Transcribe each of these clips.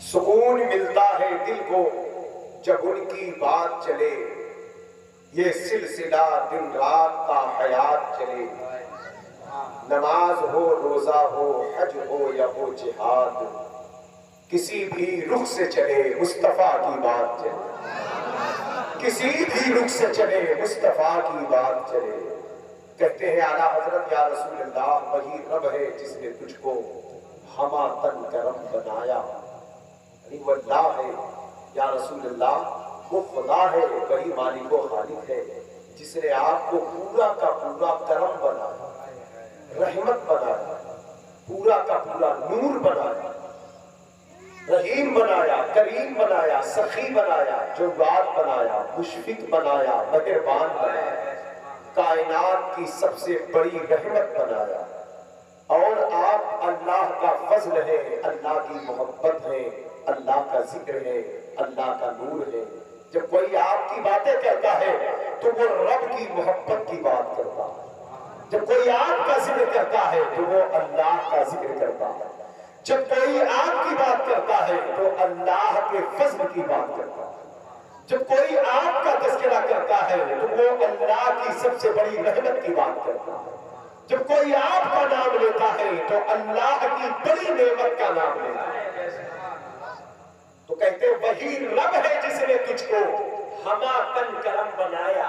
سکون ملتا ہے دل کو جب ان کی بات چلے، یہ سلسلہ دن رات کا حیات چلے۔ نماز ہو، روزہ ہو، حج ہو یا ہو جہاد، کسی بھی رخ سے چلے مصطفیٰ کی بات چلے، کسی بھی رخ سے چلے مصطفیٰ کی بات چلے۔ کہتے ہیں اعلیٰ حضرت یا رسول اللہ، وہی رب ہے جس نے تجھ کو ہما تن کرم بنایا۔ یعنی وہ اللہ ہے یا رسول اللہ، وہ خدا ہے، وہی مالک و خالق ہے جس نے آپ کو پورا کا پورا کرم بنایا، رحمت بنایا، پورا کا پورا نور بنایا، رحیم بنایا، کریم بنایا، سخی بنایا، جواد بنایا، مشفق بنایا، مہربان بنایا، کائنات کی سب سے بڑی رحمت بنایا۔ اور آپ اللہ کا فضل ہے، اللہ کی محبت ہے، اللہ کا ذکر ہے، اللہ کا نور ہے۔ جب کوئی آپ کی باتیں کرتا ہے تو وہ رب کی محبت کی بات کرتا ہے، جب کوئی آپ کا ذکر کرتا ہے تو وہ اللہ کا ذکر کرتا ہے، جب کوئی آپ کی بات کرتا ہے تو اللہ کے فضل کی بات کرتا ہے، جب کوئی آپ کا تذکرہ کرتا ہے تو وہ اللہ کی سب سے بڑی رحمت کی بات کرتا ہے، جب کوئی آپ کا نام لیتا ہے تو اللہ کی بڑی نعمت کا نام لیتا ہے۔ تو کہتے وہی رب ہے جس نے تجھ کو ہما تن کرم بنایا،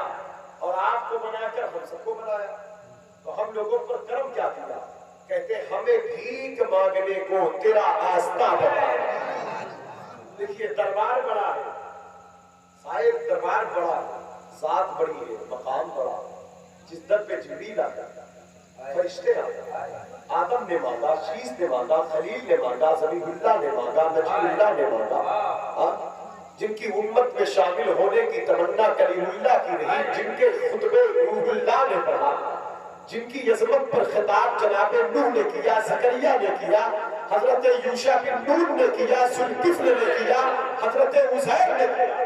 اور آپ کو بنا کر ہم سب کو بنایا، تو ہم لوگوں پر کرم کیا کیا؟ کہتے ہمیں بھیک مانگنے کو تیرا آستہ بتایا۔ دیکھیے دربار بڑا ہے، صاحب دربار بڑا ہے، ذات بڑی ہے، مقام بڑا ہے، جس در پہ جبریل آتا ہے، فرشتے آتے، آدم نے مانگا، شیس نے مانگا، خلیل نے مانگا، ذبیح اللہ نے مانگا، نجی اللہ نے مانگا، جن کی امت میں شامل ہونے کی تمنا کلیم اللہ کی رہی، جن کے خطبے روح اللہ نے پڑھا، جن کی عظمت پر خطاب جناب نوح نے کیا، زکریا نے کیا، حضرت یوشع بن نون نے کیا، ذوالکفل نے کیا، حضرت عزیر نے کیا۔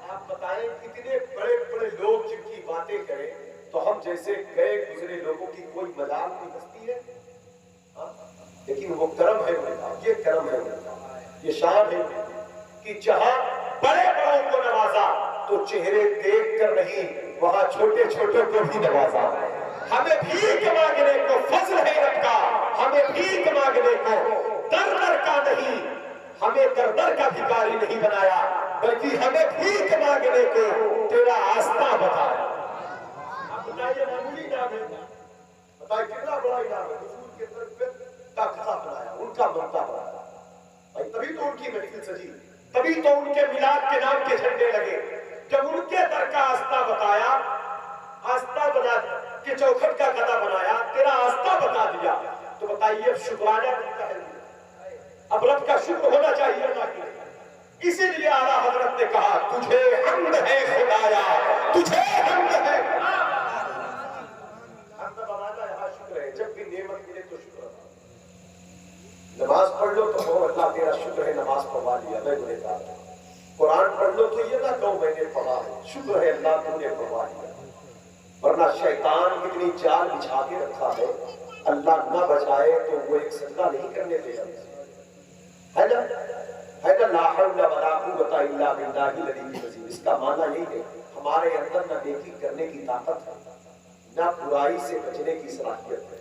آپ بتائیں کتنے بڑے بڑے لوگ جن کی باتیں کریں تو ہم جیسے گئے گزرے لوگوں کی کوئی مجال نہیں بستی ہے، لیکن وہ کرم ہے ان کا، یہ کرم ہے ان کا، یہ شان ہے کہ جہاں بڑے بڑوں کو نوازا تو چہرے دیکھ کر نہیں، وہاں چھوٹے چھوٹوں کو بھی نوازا۔ ہمیں بھیک مانگنے کو فضل ہے رب کا، ہمیں بھیک مانگنے کو در در کا نہیں، ہمیں در در کا بھکاری نہیں بنایا، بلکہ ہمیں بھیک مانگنے کو تیرا آستہ بتایا۔ بتائیے معمولی نام ہے، بتائیے کتنا بڑا نام ہے، حضور کے طرف پہ تاکہ بنایا، ان کا مرتبہ بنایا، بھائی تبھی تو ان کی محفل سجی، تبھی تو ان کے میلاد کے نام کے جھنڈے لگے۔ جب ان کے در کا آستہ بتایا، آستہ بنا کے چوکھٹ کا گدا بنایا، تیرا آستہ بتا دیا، تو بتائیے اب شکرانہ بنتا ہے، اب رب کا شکر ہونا چاہیے نا کہ اسی لیے اعلیٰ حضرت نے کہا تجھے حمد ہے خدایا، تجھے حمد ہے۔ حمد بنانا یہاں شکر ہے، جب بھی نعمت ملے تو شکر ہے۔ نماز پڑھ لو تو کہو اللہ تیرا شکر ہے نماز پڑھوا لیا، میں گنہگار ہوں۔ قرآن پڑھ لو تو یہ نہ کہو میں نے پڑھا ہے، شکر ہے اللہ تو نے پڑھوا لیا، ورنہ شیطان اتنی جال بچھا کے رکھا ہے، اللہ نہ بچائے تو وہ ایک سجدہ نہیں کرنے دے گا، ہے نا؟ ہے نا؟ لا حول ولا قوۃ الا باللہ العلی العظیم۔ اس کا معنی یہی ہے ہمارے اندر نہ نیکی کرنے کی طاقت ہے، نہ برائی سے بچنے کی صلاحیت ہے،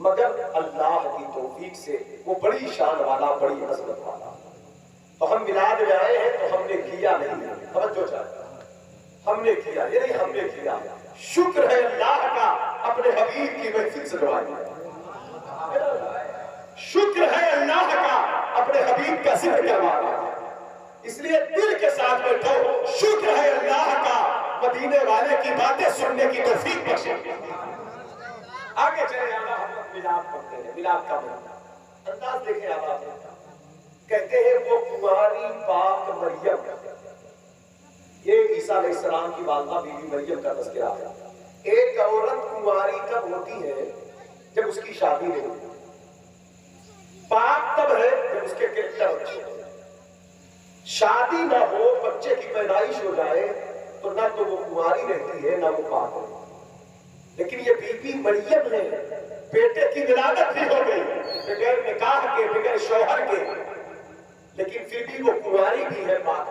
مگر اللہ کی توفیق سے وہ بڑی شان والا، بڑی عظمت والا۔ تو ہم میلاد میں آئے ہیں تو ہم نے کیا نہیں، توجہ چاہیے، ہم نے کیا یہ نہیں، ہم نے کیا شکر ہے اللہ کا اپنے حبیب کی محفل سجوائی، شکر ہے اللہ کا اپنے حبیب کا ذکر کروانا۔ اس لیے دل کے ساتھ بیٹھو، شکر ہے اللہ کا مدینے والے کی باتیں سننے کی توفیق بخشے۔ آگے چلے اعلیٰ حضرت میلاد پڑھتے ہیں، میلاد کا مطلب انداز دیکھیں اعلیٰ حضرت کا، کہتے ہیں وہ کنواری پاک مریم، یہ عیسیٰ علیہ السلام کی والدہ بی بی مریم کا تذکرہ ہے۔ ایک عورت کنواری کب ہوتی ہے؟ جب اس کی شادی نہیں ہوتی۔ پاک تب ہے جب اس کے کریکٹر اچھے ہو، شادی نہ ہو، بچے کی پیدائش ہو جائے تو نہ تو وہ کنواری رہتی ہے نہ وہ پاک ہے۔ لیکن یہ بی بی مریم نے بیٹے کی ولادت بھی ہو گئی بغیر نکاح کے، بغیر شوہر کے، لیکن پھر بھی وہ کنواری بھی ہے پاک.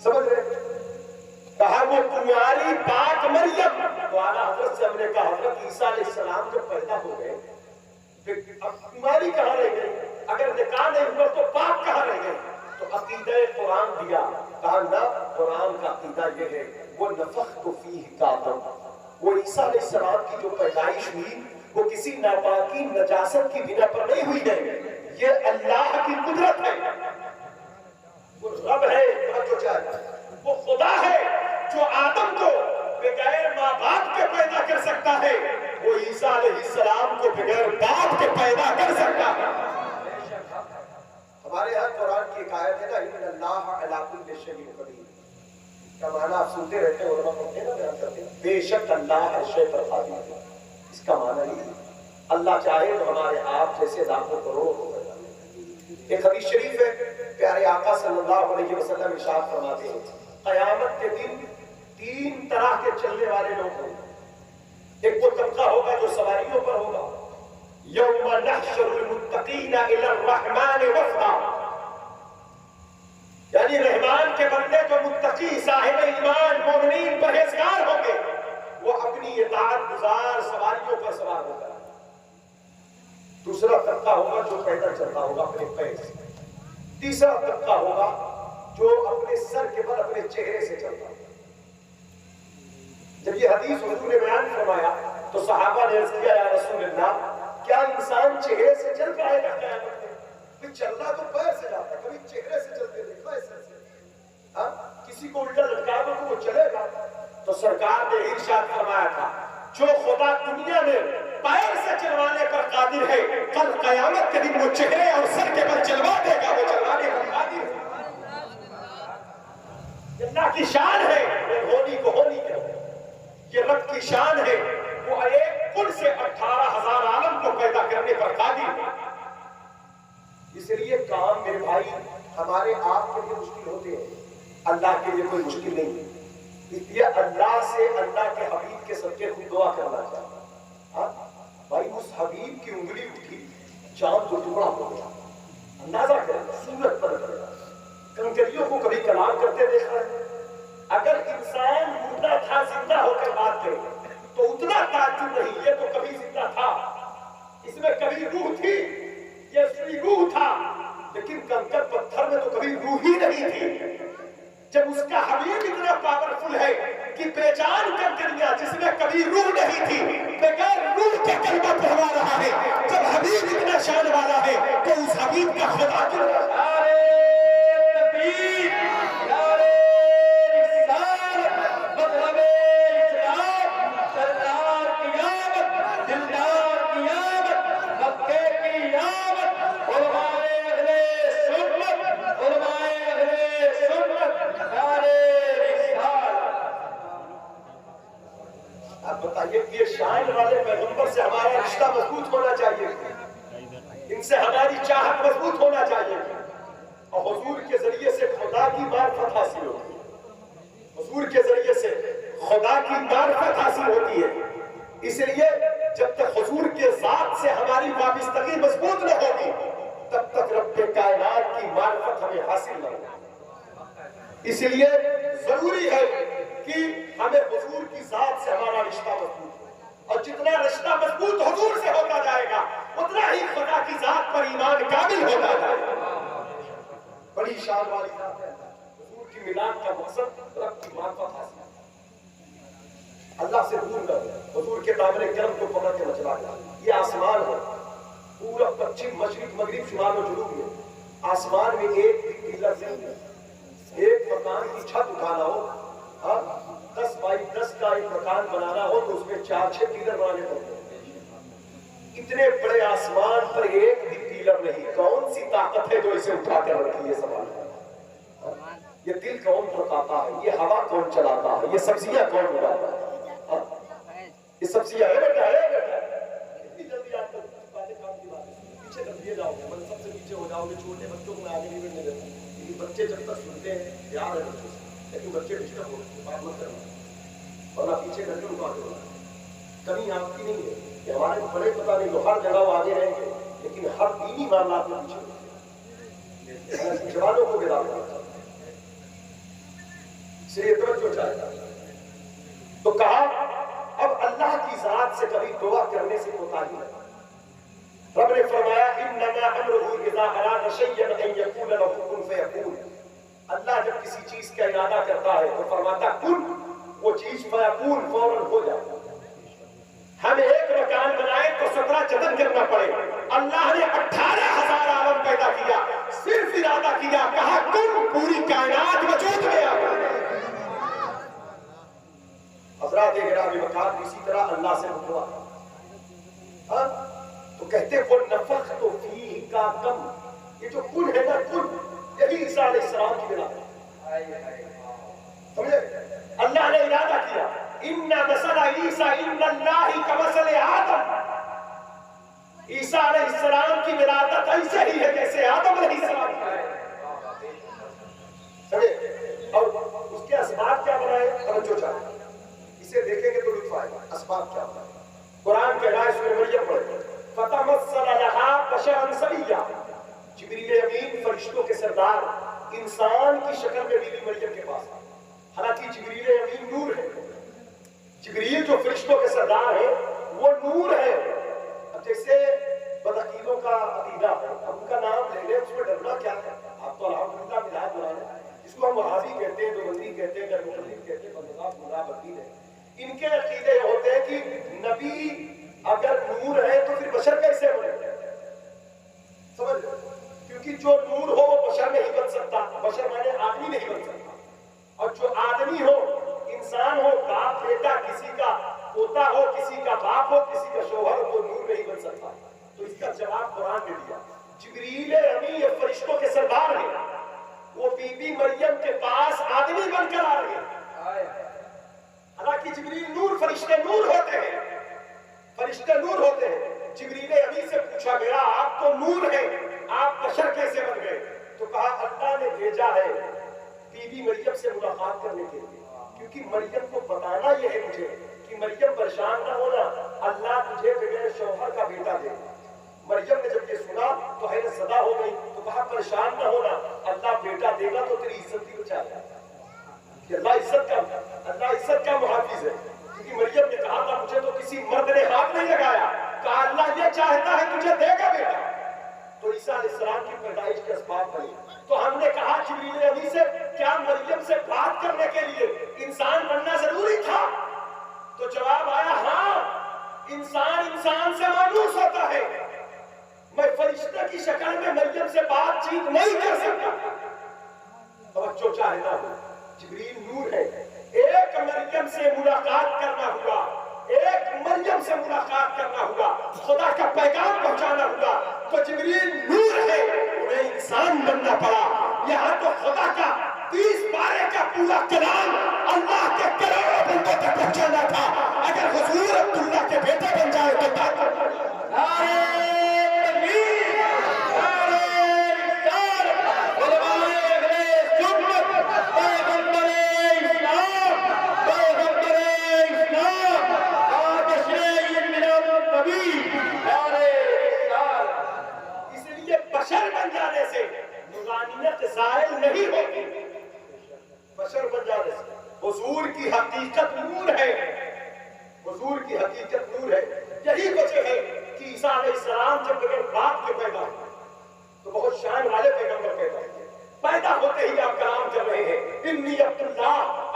سمجھ رہے؟ کہا وہ کنواری پاک مریم. تو اعلیٰ حضرت سے ہم نے کہا حضرت عیسیٰ علیہ السلام جب پیدا ہو گئے پھر اب کنواری کہاں رہ گئی؟ اگر نکاح نہیں ہوا تو پاک کہاں رہ گئی؟ تو عقیدہ قرآن دیا. کہا نہ، قرآن کا عقیدہ یہ ہے وہ نفخت فیہ کاتم، وہ عیسیٰ علیہ السلام کی جو پیدائش ہوئی وہ کسی ناپاکی نجاست کی بنا پر نہیں ہوئی ہے، یہ اللہ کی قدرت ہے. وہ رب ہے، وہ خدا ہے جو آدم کو بغیر ماں باپ کے پیدا کر سکتا ہے، وہ عیسیٰ علیہ السلام کو بغیر باپ کے پیدا کر سکتا ہے. ہمارے ہاں قرآن کی ایک آیت ہے نا، ان اللہ علی کل شیء قدیر، کا معنی آپ سنتے رہتے ہیں، علماء پڑھتے ہیں نا، بیان کرتے ہیں بے شک اللہ ہر شے پر قادر ہے. اس کا معنی نہیں اللہ چاہے تو ہمارے آپ جیسے لاکھوں کروڑ ہو گئے. ایک حدیث شریف ہے، پیارے آقا صلی اللہ علیہ وسلم ارشاد فرماتے ہیں قیامت کے دن 3 طرح کے چلنے والے لوگ ہوں گے. ایک وہ طبقہ ہوگا جو سواریوں پر ہوگا. یوم نحشر المتقین الی الرحمن وفدا، یعنی رحمان کے بندے جو متقی صاحب ایمان مومنین پرہیزگار ہوں گے وہ اپنی اطاعت گزار سواریوں پر سوار ہوگا. دوسرا طبقہ ہوگا جو پیدل چلتا ہوگا اپنے پیر سے. تیسرا طبقہ ہوگا جو اپنے سر کے بل اپنے چہرے سے چلتا ہوگا. جب یہ حدیث حضور نے بیان فرمایا تو صحابہ نے عرض کیا یا رسول اللہ کیا انسان چہرے سے چل پائے گا قیامت میں؟ پھر چلنا تو پیر سے جاتا ہے، کبھی چہرے سے چلتے دیکھا ہے سر سے؟ ہاں کسی کو الٹا لٹکا دو تو وہ چلے گا؟ تو سرکار نے ارشاد فرمایا تھا جو خدا دنیا میں پیر سے چلوانے پر قادر ہے کل قیامت کے دن وہ چہرے اور سر کے بل چلوا دے گا، وہ چلوانے پر قادر ہے. اللہ کی شان ہے، ہونی کو ہونی کہتے ہیں. یہ رب کی شان ہے، وہ ایک کل سے 18,000 عالم کو پیدا کرنے پر قادر ہے. اس لیے کام میرے بھائی ہمارے آپ کے لیے مشکل ہوتے ہیں، اللہ کے لیے کوئی مشکل نہیں. اس لیے اللہ سے اللہ کے حبیب کے صدقے خود دعا کرنا چاہتا. ہاں بھائی اس حبیب کی انگلی اٹھی چاند تو ٹکڑا ہو گیا. اندازہ کریں سورت پر کرے گا. کنکریوں کو کبھی کلام کرتے دیکھا ہے؟ اگر انسان مردہ تھا زندہ ہو کر بات کرے تو اتنا تعجب نہیں، یہ تو کبھی زندہ تھا، اس میں کبھی روح تھی، یہ اس کی روح تھا. لیکن کنکر پتھر میں تو کبھی روح ہی نہیں تھی. جب اس کا حبیب اتنا پاورفل ہے کہ بے جان کنکریاں جس میں کبھی روح نہیں تھی بغیر روح کے کلمہ پڑھوا رہا ہے، جب حبیب اتنا شان والا ہے تو اس حبیب کا خدا کیوں یہ شان والے پیغمبر سے ہمارا رشتہ مضبوط ہونا چاہیے، ان سے ہماری چاہت مضبوط ہونا چاہیے. اور حضور کے ذریعے سے خدا کی معرفت حاصل ہوتی ہے، حضور کے ذریعے سے خدا کی معرفت حاصل ہوتی ہے. اس لیے جب تک حضور کے ذات سے ہماری وابستگی مضبوط نہ ہوگی تب تک رب کائنات کی معرفت ہمیں حاصل نہ ہوگی. اس لیے ضروری ہے کہ ہمیں حضور کی ذات سے ہمارا رشتہ مضبوط ہو، اور جتنا رشتہ مضبوط حضور سے ہوتا جائے گا اتنا ہی خدا کی ذات پر ایمان کامل ہوتا جائے گا. بڑی شان والی ذات ہے. حضور کی میلاد کا مقصد رب کی معرفت حاصل، اللہ سے دور نہ ہو، حضور کے دامن کرم کو پکڑ کے مچلا جائے. یہ آسمان ہے، پورا پچھم مشرق مغرب شمال و جنوب میں آسمان میں ایک بھی پلر نہیں ہے. ایک مکان کی چھت اٹھانا ہو، 10 بائی 10 کا ایک مکان بنانا ہو تو اس میں 4-6 پیلر بنانے پڑتے ہیں. اتنے بڑے آسمان پر ایک بھی پیلر نہیں. کون سی طاقت ہے جو اسے اٹھا کر رکھی ہے؟ سوال. یہ دل کون دھڑکاتا ہے؟ یہ ہوا کون چلاتا ہے؟ یہ سبزیاں کون اگاتا ہے؟ یہ سبزیاں ہے بیٹا، ہے بیٹا. اتنی جلدی آپ کو باتیں کام کی بات ہے، پیچھے کر دیے جاؤ گے، منصب سے پیچھے ہو جاؤ گے. چھوٹے بچوں کو میں آگے نہیں بڑھنے دیتا. بچے جب تک سنتے ہیں پیار ہے بچوں سے، لیکن بچے ڈسٹرب ہو بات مت کرنا ورنہ پیچھے گھر کے رکا دے. کمی آپ کی نہیں ہے کہ ہمارے بڑے پتہ نہیں تو ہر جگہ وہ آگے رہیں گے لیکن ہر دینی معاملات میں پیچھے ہوتے ہیں. جوانوں کو بیدار کرنا، اس لیے توجہ چاہیے۔ تو کہا اب اللہ کی ذات سے کبھی دعا کرنے سے کوتاہی نہیں۔ رب نے فرمایا انما امرہ اذا اراد شیئا ان یقول له کن فیکون۔ اللہ جب کسی چیز کا ارادہ کرتا ہے تو فرماتا کن، وہ چیز فیکون، فوراً ہو جاتا۔ ہم ایک مکان بنائے تو 17 جتن کرنا پڑے، اللہ نے 18,000 عالم پیدا کیا، صرف ارادہ کیا، کہا کن، پوری کائنات وجود میں آ گئی۔ حضرات گرامی مکان اسی طرح اللہ سے ہوا تو کہتے وہ نفخت فیہ کا کم، یہ جو کن ہے نا کن، یہی عیسیٰ علیہ السلام کی بنا سمجھے؟ اللہ نے ارادہ کیا ان مثل عیسیٰ عند اللہ کمثل آدم، عیسیٰ علیہ السلام کی ولادت ایسے ہی ہے جیسے آدم علیہ السلام کی ہے، سمجھے؟ اور اس کے اسباب کیا بنائے؟ توجہ چاہیے، اسے دیکھیں گے تو لطف آئے گا۔ اسباب کیا بنائے؟ قرآن کے آیت سورہ مریم پڑھیں، فتمثل لها بشرا سویا، جبریل امین فرشتوں کے سردار انسان کی شکل میں بی بی مریم کے پاس آئے، حالانکہ جبریل امین نور ہے، جبریل جو فرشتوں کے سردار ہے وہ نور ہے۔ اب جیسے بدعقیدوں کا عقیدہ ہے، اب ان کا نام لے لیں، اس میں ڈرنا کیا ہے؟ آپ تو الحمدللہ ملاد بنانے، جس کو ہم وہابی کہتے ہیں، دیوبندی کہتے ہیں، غیرمقلد کہتے ہیں، بندگاہ گمراہ بدین ہے، ان کے عقیدے یہ ہوتے ہیں کہ نبی اگر نور ہے تو پھر بشر کیسے بنے؟ سمجھ، کیونکہ جو نور ہو وہ بشر نہیں بن سکتا، بشر مانے آدمی نہیں بن سکتا، اور جو آدمی ہو، انسان ہو، باپ بیٹا، کسی کا پوتا ہو، کسی کا باپ ہو، کسی کا شوہر ہو، وہ نور نہیں بن سکتا۔ تو اس کا جواب قرآن نے دیا، جبریل امین یہ فرشتوں کے سردار ہیں، وہ بی بی مریم کے پاس آدمی بن کر آ رہے ہیں، حالانکہ جبریل نور، فرشتے نور ہوتے ہیں، فرشتے نور ہوتے ہیں۔ جبریل امین سے پوچھا گیا آپ تو نور ہیں، آپ بشر کیسے بن گئے؟ تو کہا اللہ نے بھیجا ہے بی بی مریم سے ملاقات کرنے کے لیے، کیونکہ مریم کو بتانا یہ ہے مجھے کہ مریم پریشان نہ ہونا، اللہ تجھے بغیر شوہر کا بیٹا دے گا۔ مریم نے جب یہ سنا تو حیرت زدہ ہو گئی، تو کہا پریشان نہ ہونا، اللہ بیٹا دے گا تو تیری عزت بھی بچا لے گا، کہ اللہ عزت کا محافظ ہے۔ کیونکہ مریم نے کہا تھا مجھے تو کسی مرد نے ہاتھ نہیں لگایا، کہا اللہ یہ چاہتا ہے تجھے دے گا بیٹا۔ تو عیسیٰ علیہ السلام کی پیدائش کے اسباب بنے، تو ہم نے کہا جبریل امین سے کیا مریم سے بات کرنے کے لیے انسان بننا ضروری تھا؟ تو جواب آیا ہاں، انسان سے مانوس ہوتا ہے، میں فرشتے کی شکل میں مریم سے بات چیت نہیں کر سکتا۔ توجہ چاہتا ہوں، جبریل نور ہے، ایک مریم سے ملاقات کرنا ہوا، ایک مریم سے ملاقات کرنا ہوا، خدا کا پیغام پہنچانا ہوا، تو جبریل نور ہے، انہیں انسان بننا پڑا۔ یہاں تو خدا کا 30 پارے کا پورا کلام اللہ کے کروڑوں بندوں تک پہنچانا تھا، اگر حضور عبداللہ کے بیٹے بن جائے تو بشر بن جانے سے نورانیت ظاہر نہیں ہوتی، بشر بن جانے سے حضور کی حقیقت نور ہے، حضور کی حقیقت نور ہے۔ یہی وجہ ہے کہ عیسیٰ علیہ السلام جب بغیر باپ کے پیدا ہوئے تو بہت شان والے پیغمبر پیدا ہوئے، پیدا ہوتے ہی آپ کلام کر رہے ہیں انی عبداللہ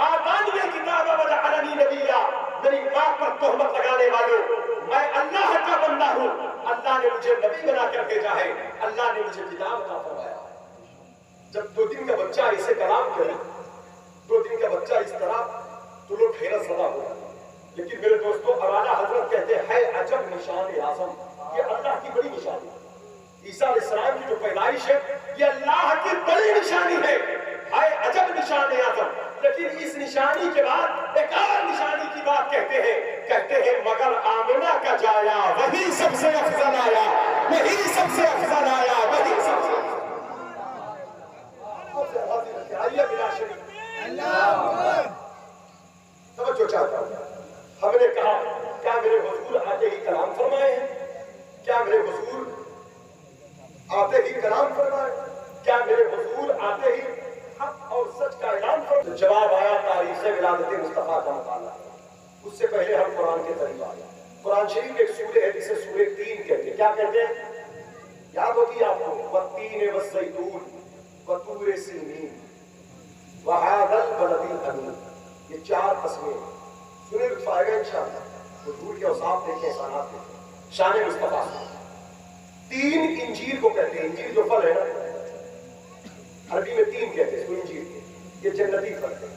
آتانی الکتاب وجعلنی نبیا، میری ماں پر تہمت لگانے والوں میں اللہ کا بندہ ہوں، اللہ نے مجھے نبی بنا کر بھیجا ہے، اللہ نے مجھے کتاب عطا فرمایا۔ جب 2 دن کا بچہ اسے کلام کرے، 2 دن کا بچہ اس طرح، تو لوگ حیرت زدہ ہو جاتے ہیں۔ لیکن میرے دوستو اعلیٰ حضرت کہتے ہیں ہے عجب نشان اعظم، یہ اللہ کی بڑی نشانی ہے۔ عیسیٰ علیہ السلام کی جو پیدائش ہے یہ اللہ کی بڑی نشانی ہے عجب نشان اعظم۔ لیکن اس نشانی کے بعد ایک اور نشانی کی بات کہتے ہیں مگر آمنہ کا جایا وہی سب سے افضل آیا، وہی سب سے افضل آیا، وہی سب سے آئیے بلا شریف توجہ چاہتا ہوں۔ ہم نے کہا کیا میرے حضور آتے ہی کلام فرمائے ہیں؟ کیا میرے حضور آتے ہی کلام فرمائے؟ کیا آتے ہی حق اور سچ کا اعلان کر تو جواب آیا تاریخ ولادت مصطفیٰ کا مطالعہ۔ اس سے پہلے ہم قرآن کے قریب آئے۔ قرآن شریف ایک سورہ ہے جسے سورہ تین کہتے ہیں۔ کیا کہتے ہیں؟ یاد ہوگی آپ کو، والتین والزیتون وطور سینین وہذا البلد الامین۔ یہ چار قسمیں سنیں، لطف آئے گا انشاءاللہ۔ حضور کے اوصاف دیکھیں، احسانات دیکھیں، شان مصطفیٰ۔ تین انجیر کو کہتے ہیں، انجیر جو پھل ہے نا، عربی میں تین کہتے ہیں اس کو انجیر، یہ جنتی پھل ہے۔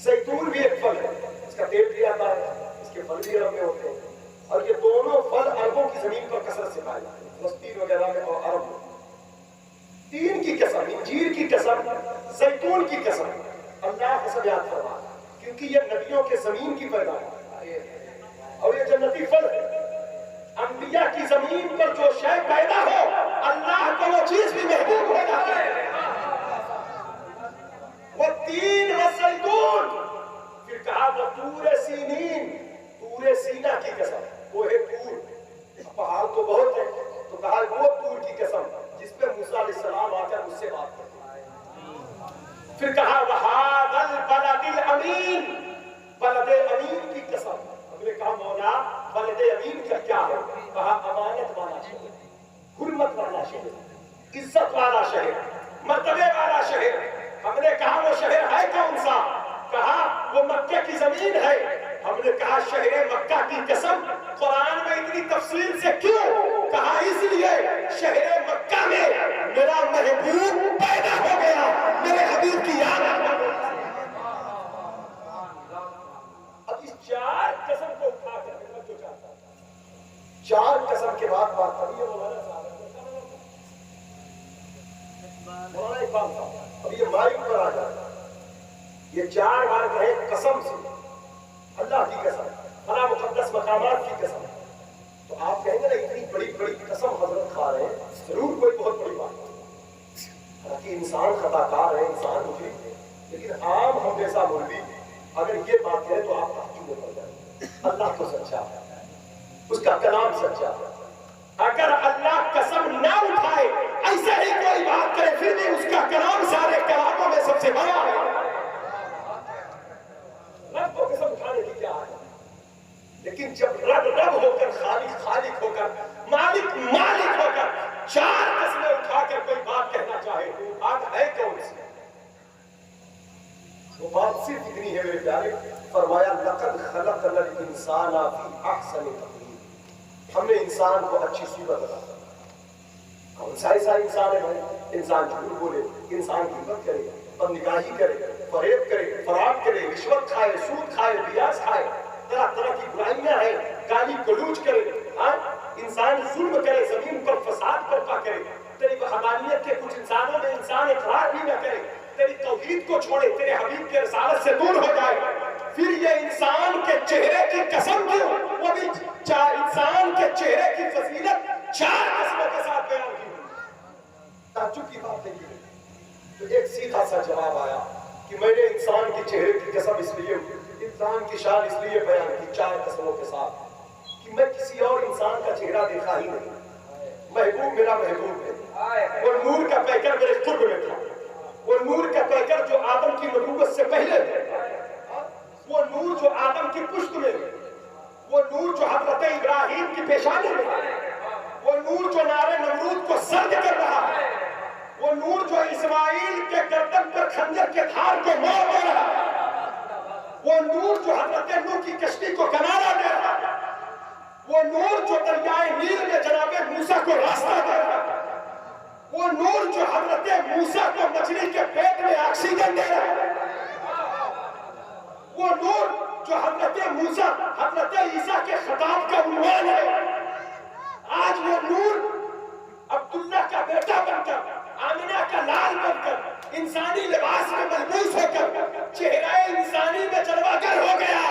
زیتون بھی ایک پھل ہے، اس کا تیل بھی آتا ہے، اس کے پھل بھی عرب میں ہوتے ہیں، اور یہ دونوں پھل عربوں کی زمین پر کثرت سے پائے جاتے ہیں، فلسطین وغیرہ میں اور عرب میں۔ تین کی قسم، انجیر کی قسم، زیتون کی قسم، اللہ قسم یاد فرما، کیونکہ یہ نبیوں کے زمین کی پیداوار ہے اور یہ جنتی پھل ہے۔ انبیاء کی زمین پر جو شے پیدا ہو، اللہ کو وہ چیز بھی محبوب ہو جاتی ہے۔ والتین والزیتون، پھر کہا وطور سینین، طور سینا کی قسم، وہ ہے طور، پہاڑ تو بہت ہے تو کہا وہ طور کی قسم جس پہ موسیٰ علیہ السلام آ کر مجھ سے بات کرتے ہیں۔ پھر کہا وہذا البلد الامین، بلد امین کی قسم۔ ہم نے کہا مولا بلد امین کا کیا ہے؟ کہا امانت والا شہر، حرمت والا شہر، عزت والا شہر، مرتبے والا شہر۔ ہم نے کہا وہ شہر ہے کون سا؟ کہا وہ مکہ کی زمین ہے۔ ہم نے کہا شہر مکہ کی قسم قرآن میں اتنی تفصیل سے کیوں؟ کہا اس لیے شہر مکہ میں میرا محبوب پیدا ہو گیا، میرے حبیب کی یاد ہے۔ اب اس چار قسم کو اٹھا کر میں جو چاہتا ہوں، چار قسم کے بعد بات کری ہے مولانا صاحب، مولانا اقبال صاحب، ابھی یہ مائک پر آ جائے، یہ چار بار کہے قسم سے، اللہ کی قسم، فلاں مقدس مقامات کی قسم، تو آپ کہیں گے نا اتنی بڑی بڑی قسم حضرت کھا رہے ہیں، ضرور کوئی بہت بڑی بات ہے، حالانکہ انسان خطا کار ہے، انسان مجرم ہے، لیکن عام ہم جیسا مولوی اگر یہ بات ہے تو آپ تعجب میں پڑ جائیں۔ اللہ تو سچا ہے، اس کا کلام سچا ہے۔ اگر اللہ قسم نہ اٹھائے، ایسا ہی کوئی بات کرے، پھر بھی اس کا کلام سارے کلاموں میں سب سے بڑا ہے۔ رب کو قسم اٹھانے کی کیا ہے؟ لیکن جب رب رب ہو کر، خالق خالق ہو کر، مالک مالک ہو کر چار قسمیں اٹھا کر کوئی بات کہنا چاہے، آج ہے کون سی؟ وہ بات صرف اتنی ہے میرے پیارے، فرمایا لقد خلقنا الانسان فی احسن تقویم، ہم نے انسان کو اچھی صورت عطا کی۔ کون سا ایسا انسان ہے بھائی؟ انسان جھوٹ بولے، انسان غیبت کرے، بدنگاہی کرے، فریب کرے، فراڈ کرے، رشوت کھائے، سود کھائے، بیاس کھائے، طرح طرح کی برائیاں ہیں، گالی گلوچ کرے، انسان ظلم کرے، زمین پر فساد برپا کرے، تیری وحدانیت کے کچھ انسانوں میں انسان اقرار بھی نہ کرے، تیری توحید کو چھوڑے، تیرے حبیب کے رسالت سے دور ہو جائے، پھر یہ انسان کے چہرے کی قسم کیوں؟ وہ بھی انسان کے چہرے کی فضیلت چار قسموں کے ساتھ بیان کی ہوئی۔ تعجب کی بات نہیں ہے، تو ایک سیدھا سا جواب آیا کہ میں نے انسان کے چہرے کی قسم اس لیے، انسان کی شان اس لیے بیان کی چار قسموں کے ساتھ کہ میں کسی اور انسان کا چہرہ دیکھا ہی نہیں، محبوب میرا محبوب ہے، وہ نور کا پیکر میرے قرب میں تھا، وہ نور کا پیکر جو آدم کی نبوت سے پہلے تھے، وہ نور جو آدم کی پشت میں، وہ نور جو حضرت ابراہیم کی پیشانی میں، وہ نور جو نار نمرود کو سرد کر رہا ہے، وہ نور جو اسماعیل کے گردن پر خنجر کے دھار کو موڑ دے رہا ہے، وہ نور جو حضرت نوح کی کشتی کو کنارہ دے رہا ہے، وہ نور جو دریائے نیل میں جناب موسیٰ کو راستہ دے رہا ہے، وہ نور جو حضرت موسیٰ کو مچھلی کے پیٹ میں آکسیجن دے رہا ہے، وہ نور جو حضرت موسیٰ حضرت عیسیٰ کے خطاب کا عنوان ہے، آج وہ نور عبداللہ کا بیٹا بن کر، آمنہ کا لال بن کر، انسانی لباس میں ملبوس ہو کر، چہرہ انسانی میں جلوگر ہو گیا،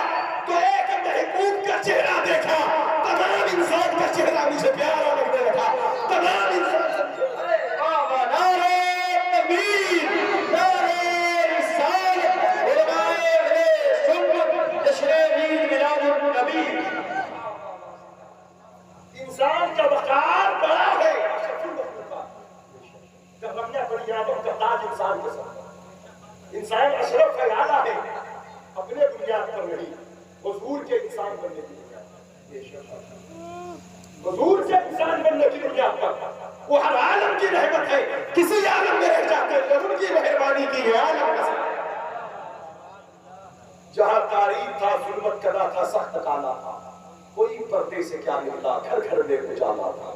تو ایک محبوب کا چہرہ دیکھا، تمام انسان کا چہرہ مجھے پیارا لگنے لگا، تمام انسان انسان کا وقار بڑا ہے، جب رمنا بڑی آدم کا تاج انسان انسان کے ساتھ. انسان اشرف کا اعلیٰ ہے اپنے بنیاد پر نہیں، حضور کے انسان بننے کی بنیاد پر. حضور کے انسان بننے کی بنیاد پر وہ ہر عالم کی رحمت ہے. کسی عالم میں رہ جاتے ہیں ان کی مہربانی کی ہے عالم کا. جہاں تاریخ تھا، ظلمت کدا تھا، سخت کالا تھا، کوئی پردے سے کیا نکلا، گھر گھر میں اجالا تھا.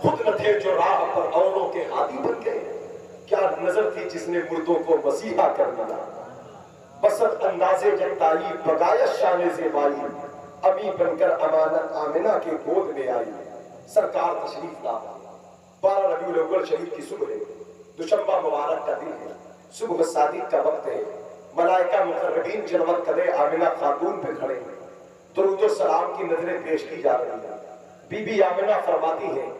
خود نہ تھے جو راہ پر اوروں کے ہادی بن گئے، کیا نظر تھی جس نے مردوں کو مسیحا کر دیا. بسط انداز یکتائی بغایت شان زیبائی، امی بن کر امانت آمنہ کے گود میں آئی. سرکار تشریف لا. 12 ربیع الاول شریف کی صبح ہے، دوشنبہ مبارک کا دن ہے، صبح صادق کا وقت ہے. ملائکہ مقربین جنوت کدے آمنہ خاتون پہ کھڑے ہیں. درود و سلام کی نظریں پیش کی جا رہی ہیں. بی بی آمنہ فرماتی ہیں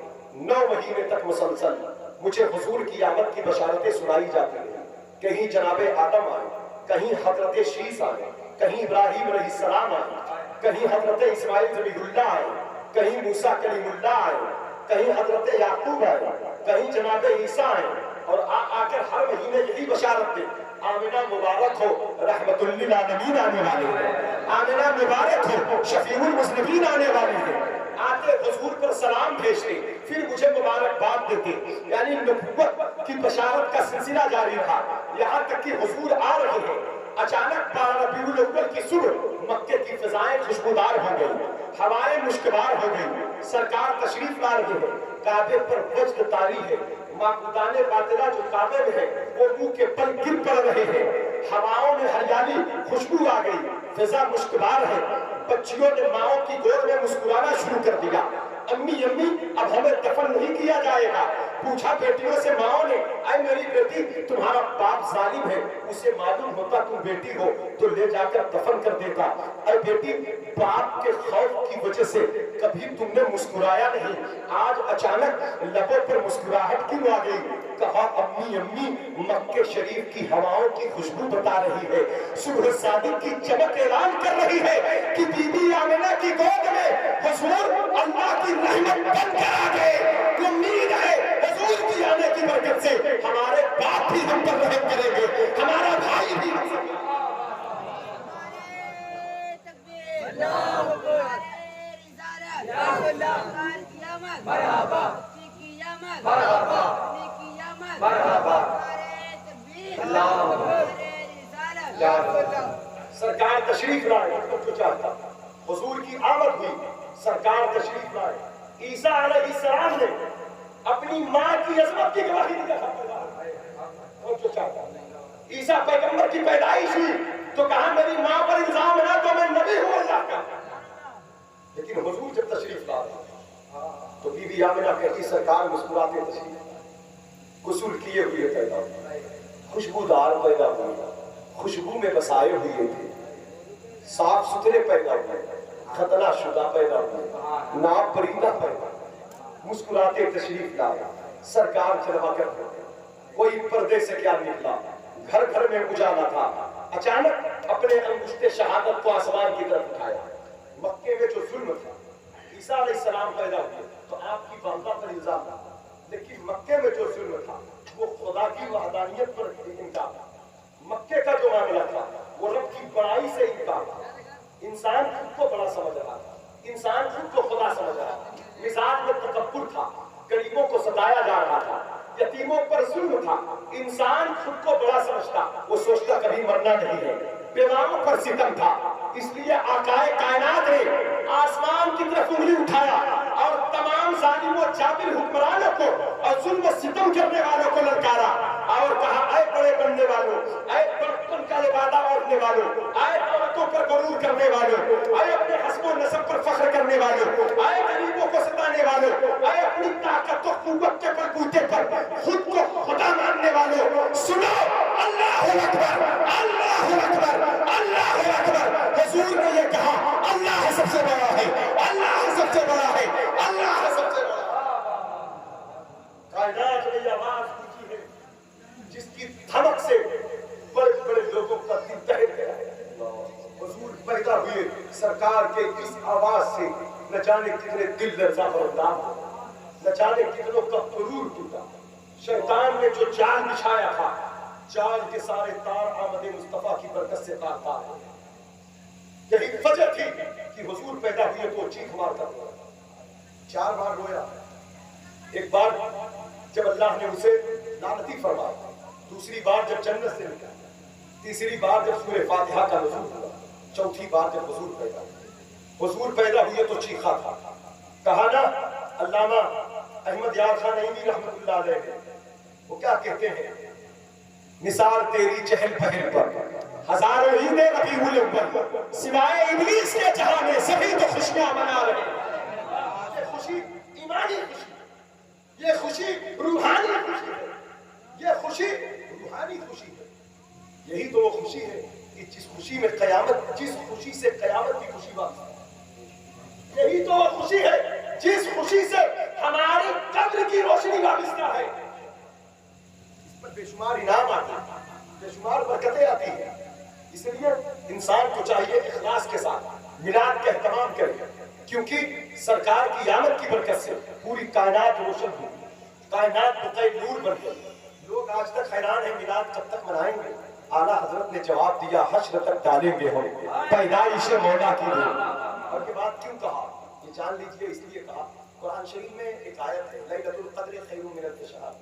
9 مہینے تک مسلسل مجھے حضور کی آمد کی بشارتیں سنائی جاتی ہیں. کہیں جناب آدم آئے، کہیں حضرت شیس آئے، کہیں ابراہیم علیہ السلام آئے، کہیں حضرت اسماعیل ذبیح اللہ آئے، کہیں موسیٰ کلیم اللہ آئے، کہیں حضرت یعقوب آئے، کہیں جناب عیسیٰ آئے. اور آ کر ہر مہینے یہی بشارت دے آمنہ مبارک ہو رحمت للعالمین آنے والے ہیں، آمنہ مبارک ہو شفیع المذنبین آنے والے ہیں. آتے حضور پر سلام بھیجتے، پھر مجھے مبارکباد دیتے. یعنی نبوت کی بشارت کا سلسلہ جاری رہا یہاں تک کہ حضور آ رہے ہیں. اچانک 12 ربیع الاول کی صبح مکے کی فضائیں خوشبودار ہو گئی، ہوائیں مشکبار ہو گئی. سرکار تشریف لا رہے ہیں، کعبے پر وجد طاری ہے. معبودان باطلہ جو کعبے میں ہے وہ منہ کے پل گر پڑ رہے ہیں. ہواؤں میں ہریالی خوشبو آ گئی، فضا مشکبار ہے. بچیوں نے ماؤں کی گود میں مسکرانا شروع کر دیا. امی امی اب ہمیں دفن نہیں کیا جائے گا. پوچھا بیٹیوں سے ماؤں نے، اے میری بیٹی تمہارا باپ ظالم ہے، اسے معلوم ہوتا تم بیٹی ہو تو لے جا کر دفن کر دیتا. اے بیٹی باپ کے خوف کی وجہ سے کبھی تم نے مسکرایا نہیں، آج اچانک لبوں پر مسکراہٹ کیوں آ گئی؟ کہا امی امی مکہ شریف کی ہواؤں کی خوشبو بتا رہی ہے، صبح صادق کی چمک اعلان کر رہی ہے کہ بی بی آمنہ کی گود میں حضور اللہ کی رحمت بن کر آ گئے. امید ہے حضور کی آنے کی برکت سے ہمارے باپ بھی ہم پر رحم کریں گے، ہمارا بھائی بھی. سرکار تشریف لائے تو چاہتا حضور کی آمد ہوئی. سرکار تشریف لائے. عیسیٰ علیہ السلام نے اپنی ماں کی عظمت کی گواہی دی. جو چاہتا عیسیٰ پیغمبر کی پیدائش ہوئی تو کہا میری ماں پر الزام نہ تو میں نبی ہوں اللہ کا. لیکن حضور جب تشریف لائے تو بی بی آمنہ کہتی سرکار مسکراتے تشریف، غسل کیے ہوئے پیدا ہوئے، خوشبودار پیدا ہوئے، خوشبو میں بسائے ہوئے تھے، صاف ستھرے پیدا ہوئے، ختنہ شدہ پیدا ہوئے، ناب پریدہ پیدا ہوئے. مسکراتے تشریف لائے. سرکار چلوا کر کوئی پردے سے کیا نکلا، گھر گھر میں اجالا تھا. اچانک اپنے انگشت شہادت کو آسمان کی طرف اٹھایا. مکے میں جو ظلم تھا، عیسیٰ علیہ السلام پیدا ہوئے تو آپ کی والدہ پر الزام تھا، لیکن مکے میں جو ظلم تھا وہ خدا کی وحدانیت پر انکار تھا. مکے کا جو معاملہ تھا وہ رب کی بڑائی سے انکار تھا. انسان خود کو بڑا سمجھ رہا تھا، انسان خود کو خدا سمجھ رہا تھا. مزاج میں تکبر تھا، غریبوں کو ستایا جا رہا تھا، یتیموں پر ظلم تھا. انسان خود کو بڑا سمجھتا، وہ سوچتا کبھی مرنا نہیں ہے. بیواؤں پر ستم تھا، اس لیے آقائے کائنات نے آسمان کی طرف انگلی اٹھایا اور تمام ظالم و جابر حکمرانوں کو اور ظلم و ستم کرنے والوں کو للکارا اور کہا اے بڑے بننے والوں، اے برتن کا لبادہ اوڑھنے والوں، اے عورتوں پر غرور کرنے والوں، اے اپنے حسب و نسب پر فخر کرنے والوں، اے غریبوں کو ستانے والوں، اے اپنی طاقت و قوت کے بلبوتے پر خود کو خدا ماننے والوں، سنو اللہ اکبر، اللہ اکبر، اللہ اکبر. حضور نے یہ کہا اللہ سب سے بڑا ہے، اللہ سب سے بڑا ہے، اللہ سب سے بڑا ہے. کائنات میں یہ آواز اونچی ہے جس کی دھمک سے بڑے بڑے لوگوں کا دل دہل گیا ہے. حضور پیدا ہوئے، سرکار کے اس آواز سے نہ جانے کتنے دل لرزہ بردار ہو، نہ جانے کتنوں کا غرور ٹوٹا. شیطان نے جو جال بچھایا تھا چاند کے سارے تار آمد مصطفیٰ کی برکت سے تار تار ہے. یہی وجہ تھی کہ حضور پیدا ہوئے تو چیخ مار کر رویا. 4 بار رویا. ایک بار جب اللہ نے اسے لعنتی فرمایا، دوسری بار جب جنت سے نکلا، تیسری بار جب سورہ فاتحہ کا نزول ہوا، چوتھی بار جب حضور پیدا ہوئے. حضور پیدا ہوئے تو چیخا تھا. کہا نا علامہ احمد یار خان نعیمی رحمت اللہ علیہ، وہ کیا کہتے ہیں، مثال تیری چہل پہل پر ہزاروں عید ربیع الاول، سوائے ابلیس کے جہاں میں سبھی تو خوشیاں منا رہے ہیں. یہ خوشی ایمانی خوشی، یہ خوشی روحانی خوشی ہے، یہ خوشی روحانی خوشی ہے. یہی تو وہ خوشی ہے کہ جس خوشی میں قیامت، جس خوشی سے قیامت کی خوشی وابستہ ہے. یہی تو وہ خوشی ہے جس خوشی سے ہماری قبر کی روشنی وابستہ ہے. اس پر بے شمار انعام آتے ہیں، بے شمار برکتیں آتی ہیں. اس لیے انسان کو چاہیے اخلاص کے ساتھ میلاد کا اہتمام کرے، کیونکہ سرکار کی آمد کی برکت سے پوری کائنات روشن ہوئی، کائنات بقائے نور بن گئی. لوگ آج تک حیران ہیں میلاد کب تک منائیں گے. اعلیٰ حضرت نے جواب دیا حشر تک ڈالیں گے ہم پیدائش مولا کی دور. اور یہ بات کیوں کہا یہ جان لیجئے. اس لیے کہا قرآن شریف میں ایک آیت ہے لیلۃ القدر خیر من الف شہر،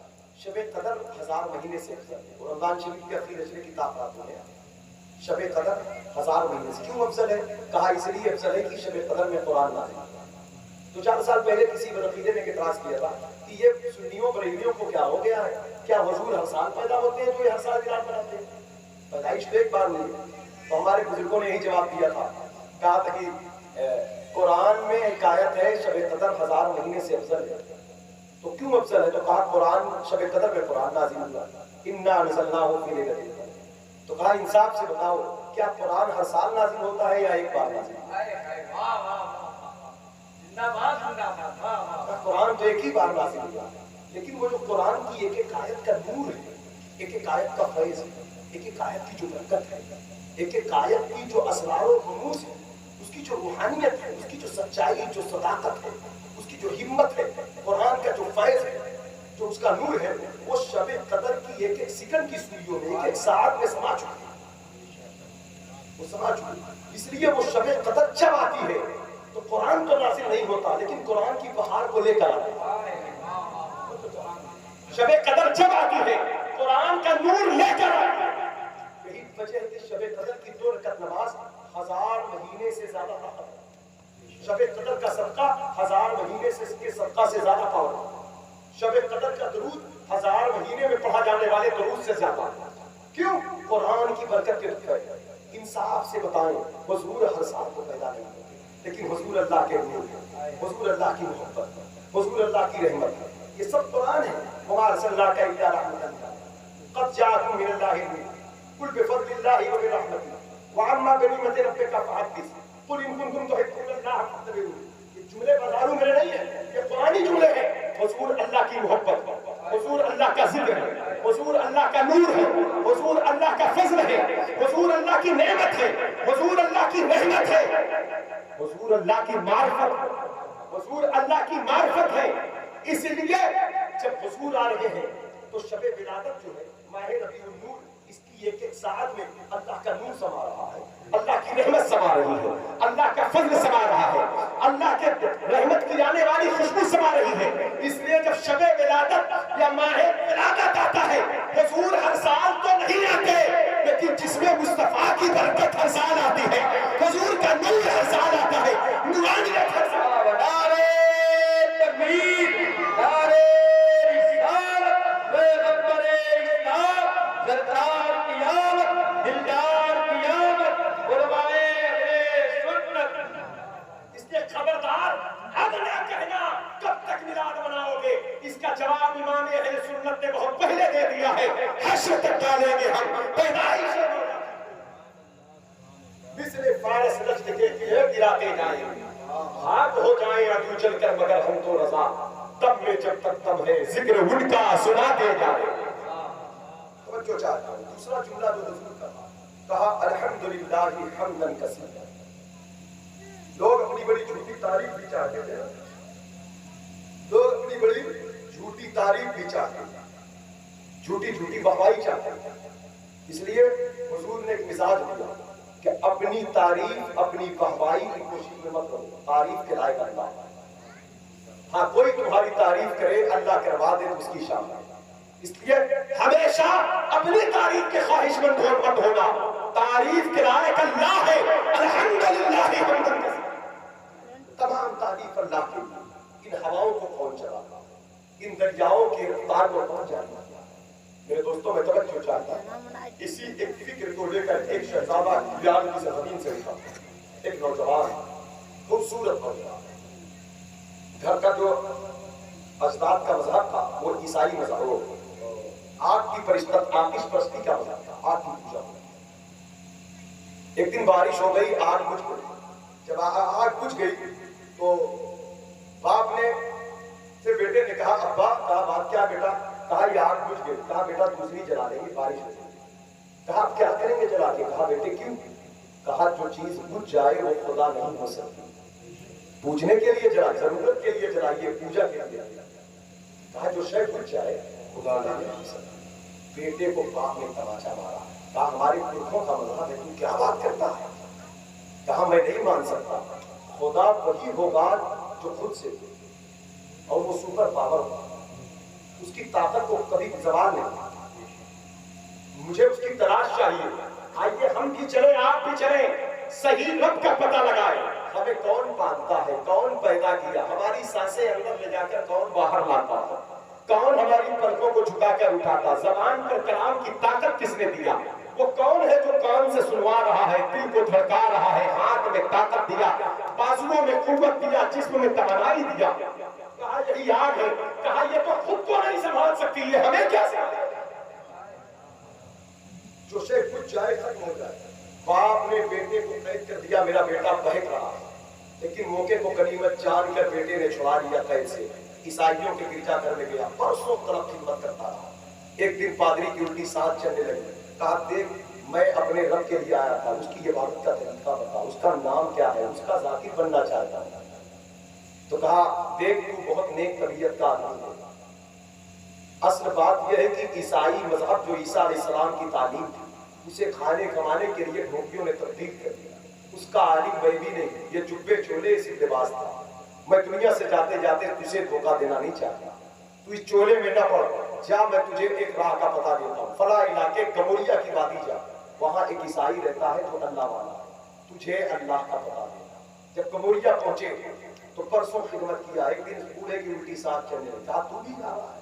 شب قدر 1000 مہینے سے افضل ہے. اور رمضان شریف کے اخیر اشرے کی تعداد میں شب قدر 1000 مہینے سے کیوں افضل ہے؟ کہا اس لیے افضل ہے کہ شب قدر میں قرآن نازل ہوا. 2-4 سال پہلے کسی بدعقیدے نے اعتراض کیا تھا کہ یہ سنیوں بریلیوں کو کیا ہو گیا ہے، کیا حضور ہر سال پیدا ہوتے ہیں جو یہ ہر سال میلاد مناتے ہیں؟ پیدائش تو ایک بار ہوئی. تو ہمارے بزرگوں نے یہی جواب دیا تھا، کہا تھا کہ قرآن میں ایک آیت ہے شب قدر 1000 مہینے سے افضل ہے. تو کیوں افضل ہے؟ تو کہا قرآن شب قدر میں قرآن نازل ہوا، انا انزلناہ فی لیلۃ القدر. تو کہا انصاف سے بتاؤ کیا قرآن ہر سال نازل ہوتا ہے یا ایک بار نازل ہوتا ہے؟ قرآن تو ایک ہی بار نازل ہوا. لیکن وہ جو قرآن کی ایک ایک آیت کا نور ہے، ایک ایک آیت کا فیض ہے، ایک ایک آیت کی جو برکت ہے، ایک ایک آیت کی جو اسرار و رموز ہے، اس کی جو روحانیت ہے، اس کی جو سچائی، جو صداقت ہے، اس کی جو ہمت ہے، قرآن کا جو فیض ہے، جو اس کا نور ہے، وہ شب قدر کی ایک ایک سیکنڈ کی سوئیوں میں، ایک ایک ساعت میں سما چکی ہے. وہ سما چکی ہے. اس لیے وہ شب قدر جب آتی ہے تو قرآن تو نازل نہیں ہوتا لیکن قرآن کی بہار کو لے کر آتی ہے. شب قدر جب آتی ہے قرآن کا نور لے کر آتی ہے. یہی وجہ ہے کہ شب قدر کی 2 رکعت نماز 1000 مہینے سے زیادہ طاقت ہے. شب قدر کا صدقہ 1000 مہینے سے اس کے صدقہ سے زیادہ پاور ہے. شب قدر کا درود 1000 مہینے میں پڑھا جانے والے درود سے زیادہ. کیوں؟ قرآن کی برکت کے رکھے. انصاف سے بتائیں حضور ہر سال کو پیدا نہیں ہوتے لیکن حضور اللہ کے نور ہے، حضور اللہ کی محبت ہے، حضور اللہ کی رحمت ہے. یہ سب قرآن ہے. وما ارسلناک الا رحمۃ للعالمین قد جاءکم من اللہ النور قل بفضل اللہ وبرحمتہ وعما بنعمت ربک فحدث قل ان کنتم تحبون اللہ فاتبعونی. یہ جملے بازاروں میں نہیں ہیں، یہ قرآنی جملے ہیں. حضور اللہ کی محبت ہے، حضور اللہ کا ذکر ہے، حضور اللہ کا نور ہے، حضور اللہ کا فضل ہے، حضور اللہ کی نعمت ہے، حضور اللہ کی رحمت ہے، حضور اللہ کی معرفت، حضور اللہ کی معرفت ہے. اس لیے جب حضور آ رہے ہیں تو شب ولادت جو ہے ماہ ربیع النور، اس کی ایک ایک ساعت میں اللہ کا نور سما رہا ہے، اللہ کی رحمت سما رہی ہے، اللہ کا فضل سما رہا ہے، اللہ کے رحمت کی آنے والی خوشبو سما رہی ہے. اس لیے جب شب ولادت یا ماہ ولادت آتا ہے حضور ہر سال تو نہیں آتے لیکن جس میں مصطفیٰ کی برکت ہر سال آتی ہے، حضور کا نور ہر سال آتا ہے، نورانیت ہر سال. نعرہ تکبیر، نعرہ رسالت، پیغمبر اسلام، سرکار کی آمد، دلدار کی آمد، علماء اہل سنت. اس لیے خبردار اب نہ کہنا کب تک میلاد مناؤ گے. اس کا جواب امام اہل سنت نے بہت پہلے دے دیا ہے. حشر تک ڈالیں گے ہم پیدائش مثل فارس نجد کے دیے گراتے جائیں، خاک ہو جائیں ابو چل کر مگر ہم تو رضا، تب میں جب تک تب ہے ذکر ان کا سناتے جائیں. توجہ چاہتا ہوں. دوسرا جملہ جو حضور کا کہا الحمدللہ حمدا کثیرا. لوگ اپنی بڑی جھوٹی تعریف بھی چاہتے تھے، لوگ اپنی بڑی جھوٹی تعریف بھی چاہتے تھے، جھوٹی جھوٹی بہوائی چاہتے تھے. اس لیے حضور نے ایک مزاج دیا کہ اپنی تعریف اپنی واہوائی کی کوشش میں مت کرو، تعریف کے لائق اللہ۔ ہاں کوئی تمہاری تعریف کرے اللہ کروا دے تو اس کی شان ہے، اس لیے ہمیشہ اپنی تعریف کے خواہش مند مت ہونا، تعریف کے لائق اللہ ہے، الحمدللہ حمدن کثیرا، تمام تعریف اللہ کی۔ ان ہواؤں کو کون چلاتا، ان دریاؤں کی رفتار کو کون جانتا؟ میرے دوستوں میں توجہ چاہتا ہے، اسی ایک فکر کو لے کر ایک شہزادہ بلال کی زمین سے اٹھا، ایک نوجوان خوبصورت نوجوان، گھر کا جو اجداد کا مذہب تھا وہ عیسائی مذہب، وہ آگ کی پرستش، آتش پرستی کا مذہب تھا، آگ کی پوجا۔ ایک دن بارش ہو گئی، آگ بجھ گئی۔ جب آگ بجھ گئی تو باپ نے سے بیٹے نے کہا ابا، کہا بات کیا بیٹا؟ کہا یہ آگ بجھ گئی۔ کہا بیٹا دوسری جلا لیں گے، بارش ہو گئی۔ کہا آپ کیا کریں گے جلا کے؟ کہا بیٹے کیوں؟ کہا جو چیز بجھ جائے وہ خدا نہیں ہو سکتی، پوجنے کے لیے جلا، ضرورت کے لیے جلائیے، پوجا کے لیے۔ کہا جو شے بجھ جائے خدا نہیں ہو سکتی۔ بیٹے کو باپ نے تماچا مارا، کہا ہمارے پرکھوں کا مذہب ہے، تو کیا بات کرتا ہے؟ کہا میں نہیں مان سکتا، خدا وہی ہوگا جو خود سے، اور وہ سپر پاور ہوگا، اس کی طاقت کو کبھی زوال نہیں، مجھے اس کی تلاش چاہیے۔ آئیے ہم بھی چلیں، آپ بھی چلیں، صحیح رب کا پتہ لگائے، ہمیں کون پالتا ہے، کون پیدا کیا، ہماری سانسیں اندر لے جا کر کون باہر لاتا ہے، کون ہماری پلکوں کو جھکا کر اٹھاتا، زبان پر کلام کی طاقت کس نے دیا، وہ کون ہے جو کان سے سنوا رہا ہے، دل کو دھڑکا رہا ہے، ہاتھ میں طاقت دیا، بازوؤں میں قوت دیا، جسم میں توانائی دیا۔ کہا یہی آگ ہے، کہا یہ تو خود کو نہیں سنبھال سکتی، یہ ہمیں کیا سنبھالے؟ جو شے کچھ جائے ختم ہو جائے۔ باپ نے بیٹے کو قید کر دیا، میرا بیٹا بہک رہا ہے، لیکن موقع کو غنیمت جان کر بیٹے نے چھڑا لیا قید سے، عیسائیوں کے گرجا گھر میں گیا، برسوں تک خدمت کرتا رہا۔ ایک دن پادری کی الٹی سانس چلنے لگی، کہا دیکھ میں اپنے رب کے لیے آیا تھا، اس کی عبادت کا طریقہ بتا، اس کا نام کیا ہے، اس کا ذاکر بننا چاہتا ہوں۔ تو کہا دیکھ تو بہت نیک طبیعت کا آدمی ہے، اصل بات یہ ہے کہ عیسائی مذہب جو عیسیٰ علیہ السلام کی تعلیم تھی اسے کھانے کمانے کے لیے ڈھونکیوں نے تبدیل کر دیا، اس کا عالم میں بھی نہیں، یہ جبے چولے صرف لباس تھا۔ میں دنیا سے جاتے جاتے تجھے دھوکہ دینا نہیں چاہتا، تو اس چولے میں نہ پڑ، جا میں تجھے ایک راہ کا پتہ دیتا ہوں، فلاں علاقے گموریا کی وادی جا، وہاں ایک عیسائی رہتا ہے جو اللہ والا ہے، تجھے اللہ کا پتہ دینا۔ جب گموریا پہنچے تو پرسوں خدمت کیا، ایک دن بوڑھے کی الٹی سانس چلنے لگی، کہا تو بھی جا رہا ہے؟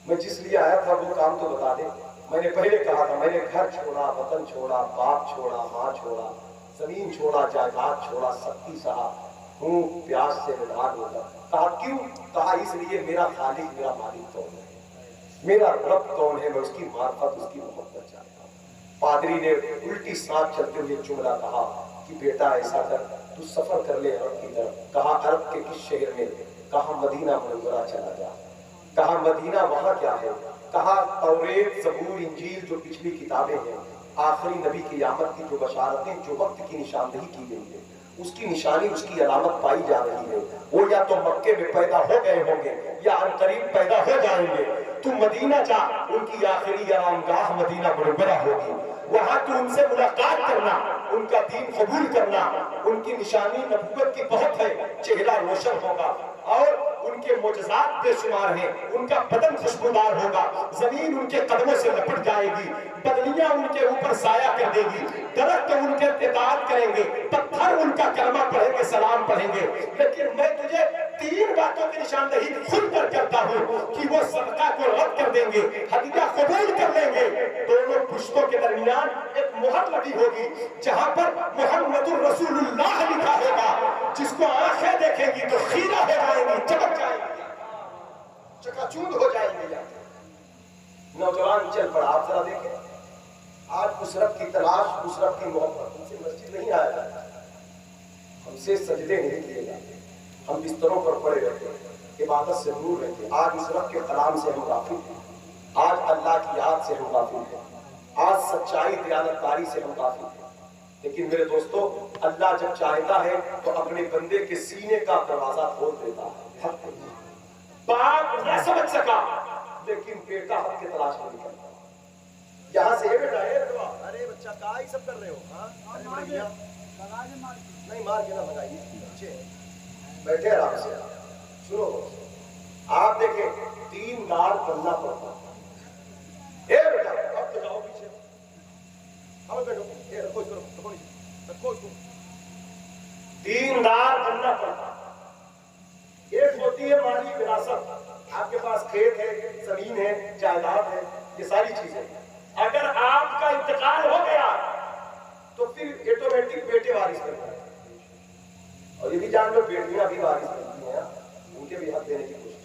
میں جس لیے آیا تھا وہ کام تو بتا دے۔ میں نے پہلے کہا تھا میں نے گھر چھوڑا، وطن چھوڑا، باپ چھوڑا، ماں چھوڑا، زمین چھوڑا، جائیداد چھوڑا، سختی سہا، ہوں پیاس سے بیدار ہوگا۔ کہا کیوں؟ کہا اس لیے میرا خالق میرا مالک کون ہے، میرا رب کون ہے، میں اس کی معرفت اس کی محبت چاہتا ہوں۔ پادری نے الٹی سانس چلتے ہوئے جملہ کہا کہ بیٹا ایسا کر تو سفر کر لے عرب کی طرف۔ کہا عرب کے کس شہر میں؟ کہا مدینہ منورہ چلا جا۔ کہا مدینہ وہاں کیا ہے؟ کہا توریت، زبور، انجیل جو پچھلی کتابیں ہیں، آخری نبی کی آمد کی جو بشارتیں، جو وقت کی نشاندہی کی گئی ہے، اس کی نشانی، اس کی علامت پائی جا رہی ہے، وہ یا تو مکے میں پیدا ہو گئے ہوں گے یا عنقریب پیدا ہو جائیں گے۔ تو مدینہ جا، ان کی آخری آرامگاہ مدینہ منورہ ہوگی، وہاں تو ان سے ملاقات کرنا، ان کا دین قبول کرنا، ان کی نشانی نبوت کی بہت ہے، چہرہ روشن ہوگا اور ان کے معجزات بے شمار ہیں، ان کا بدن خوشبودار ہوگا، زمین ان کے قدموں سے لپٹ جائے گی، بدلیاں ان کے اوپر سایہ کر دے گی، درخت ان کے اطاعت کریں گے، پتھر ان کا کلمہ پڑھیں گے، سلام پڑھیں گے۔ لیکن میں تجھے تین باتوں کی نشاندہی کھل کر کرتا ہوں کہ وہ صدقہ کو رد کر دیں گے، ہدیہ قبول کر لیں گے، دونوں پشتوں کے درمیان ایک مہر لگی ہوگی جہاں پر محمد الرسول اللہ لکھا ہوگا، جس کو آنکھیں دیکھیں گی تو خیرہ ہو جائیں گی، چمک جائیں گی، چکا چوند ہو جائیں گے۔ نوجوان چل پڑا۔ آپ ذرا دیکھیں، آج اس رب کی تلاش، اس رب کی محبت، ہم سے مسجد نہیں آیا جاتا، ہم سے سجدے نہیں کیے جاتے، ہم بستروں پر پڑے رہتے ہیں، عبادت سے دور رہتے ہیں۔ آج اس رب کے کلام سے ہم غافل ہیں، آج اللہ کی یاد سے ہم غافل ہیں، آج سچائی دیانتداری سے ہم غافل ہیں۔ لیکن میرے دوستو، اللہ جب چاہتا ہے تو اپنے بندے کے سینے کا دروازہ کھول دیتا ہے۔ باپ نہ سمجھ سکا لیکن بیٹا حق کی تلاش نہیں کرتا، یہاں سے یہ بیٹا ہے اچھا کہا ہی سب کر رہے ہو؟ ہاں نہیں مار کے نہ بھگائیے، اچھے بیٹھے آرام سے سنو. آپ دیکھیں دیندار بننا پڑتا. اے بیٹا اب تو جاؤ پیچھے، اب بیٹھو، اے رکھو اس کو، رکھو رکھو اس کو. دیندار بننا پڑتا. ایک ہوتی ہے مالی وراثت، آپ کے پاس کھیت ہے، زمین ہے، جائیداد ہے، یہ ساری چیزیں. اگر آپ کا انتقال ہو گیا تو پھر آٹومیٹک بیٹے وارث بنتے ہیں. اور یہ بھی جان لو بیٹیاں بھی وارث بنتی ہیں، ان کے بھی حق دینے کی کوشش.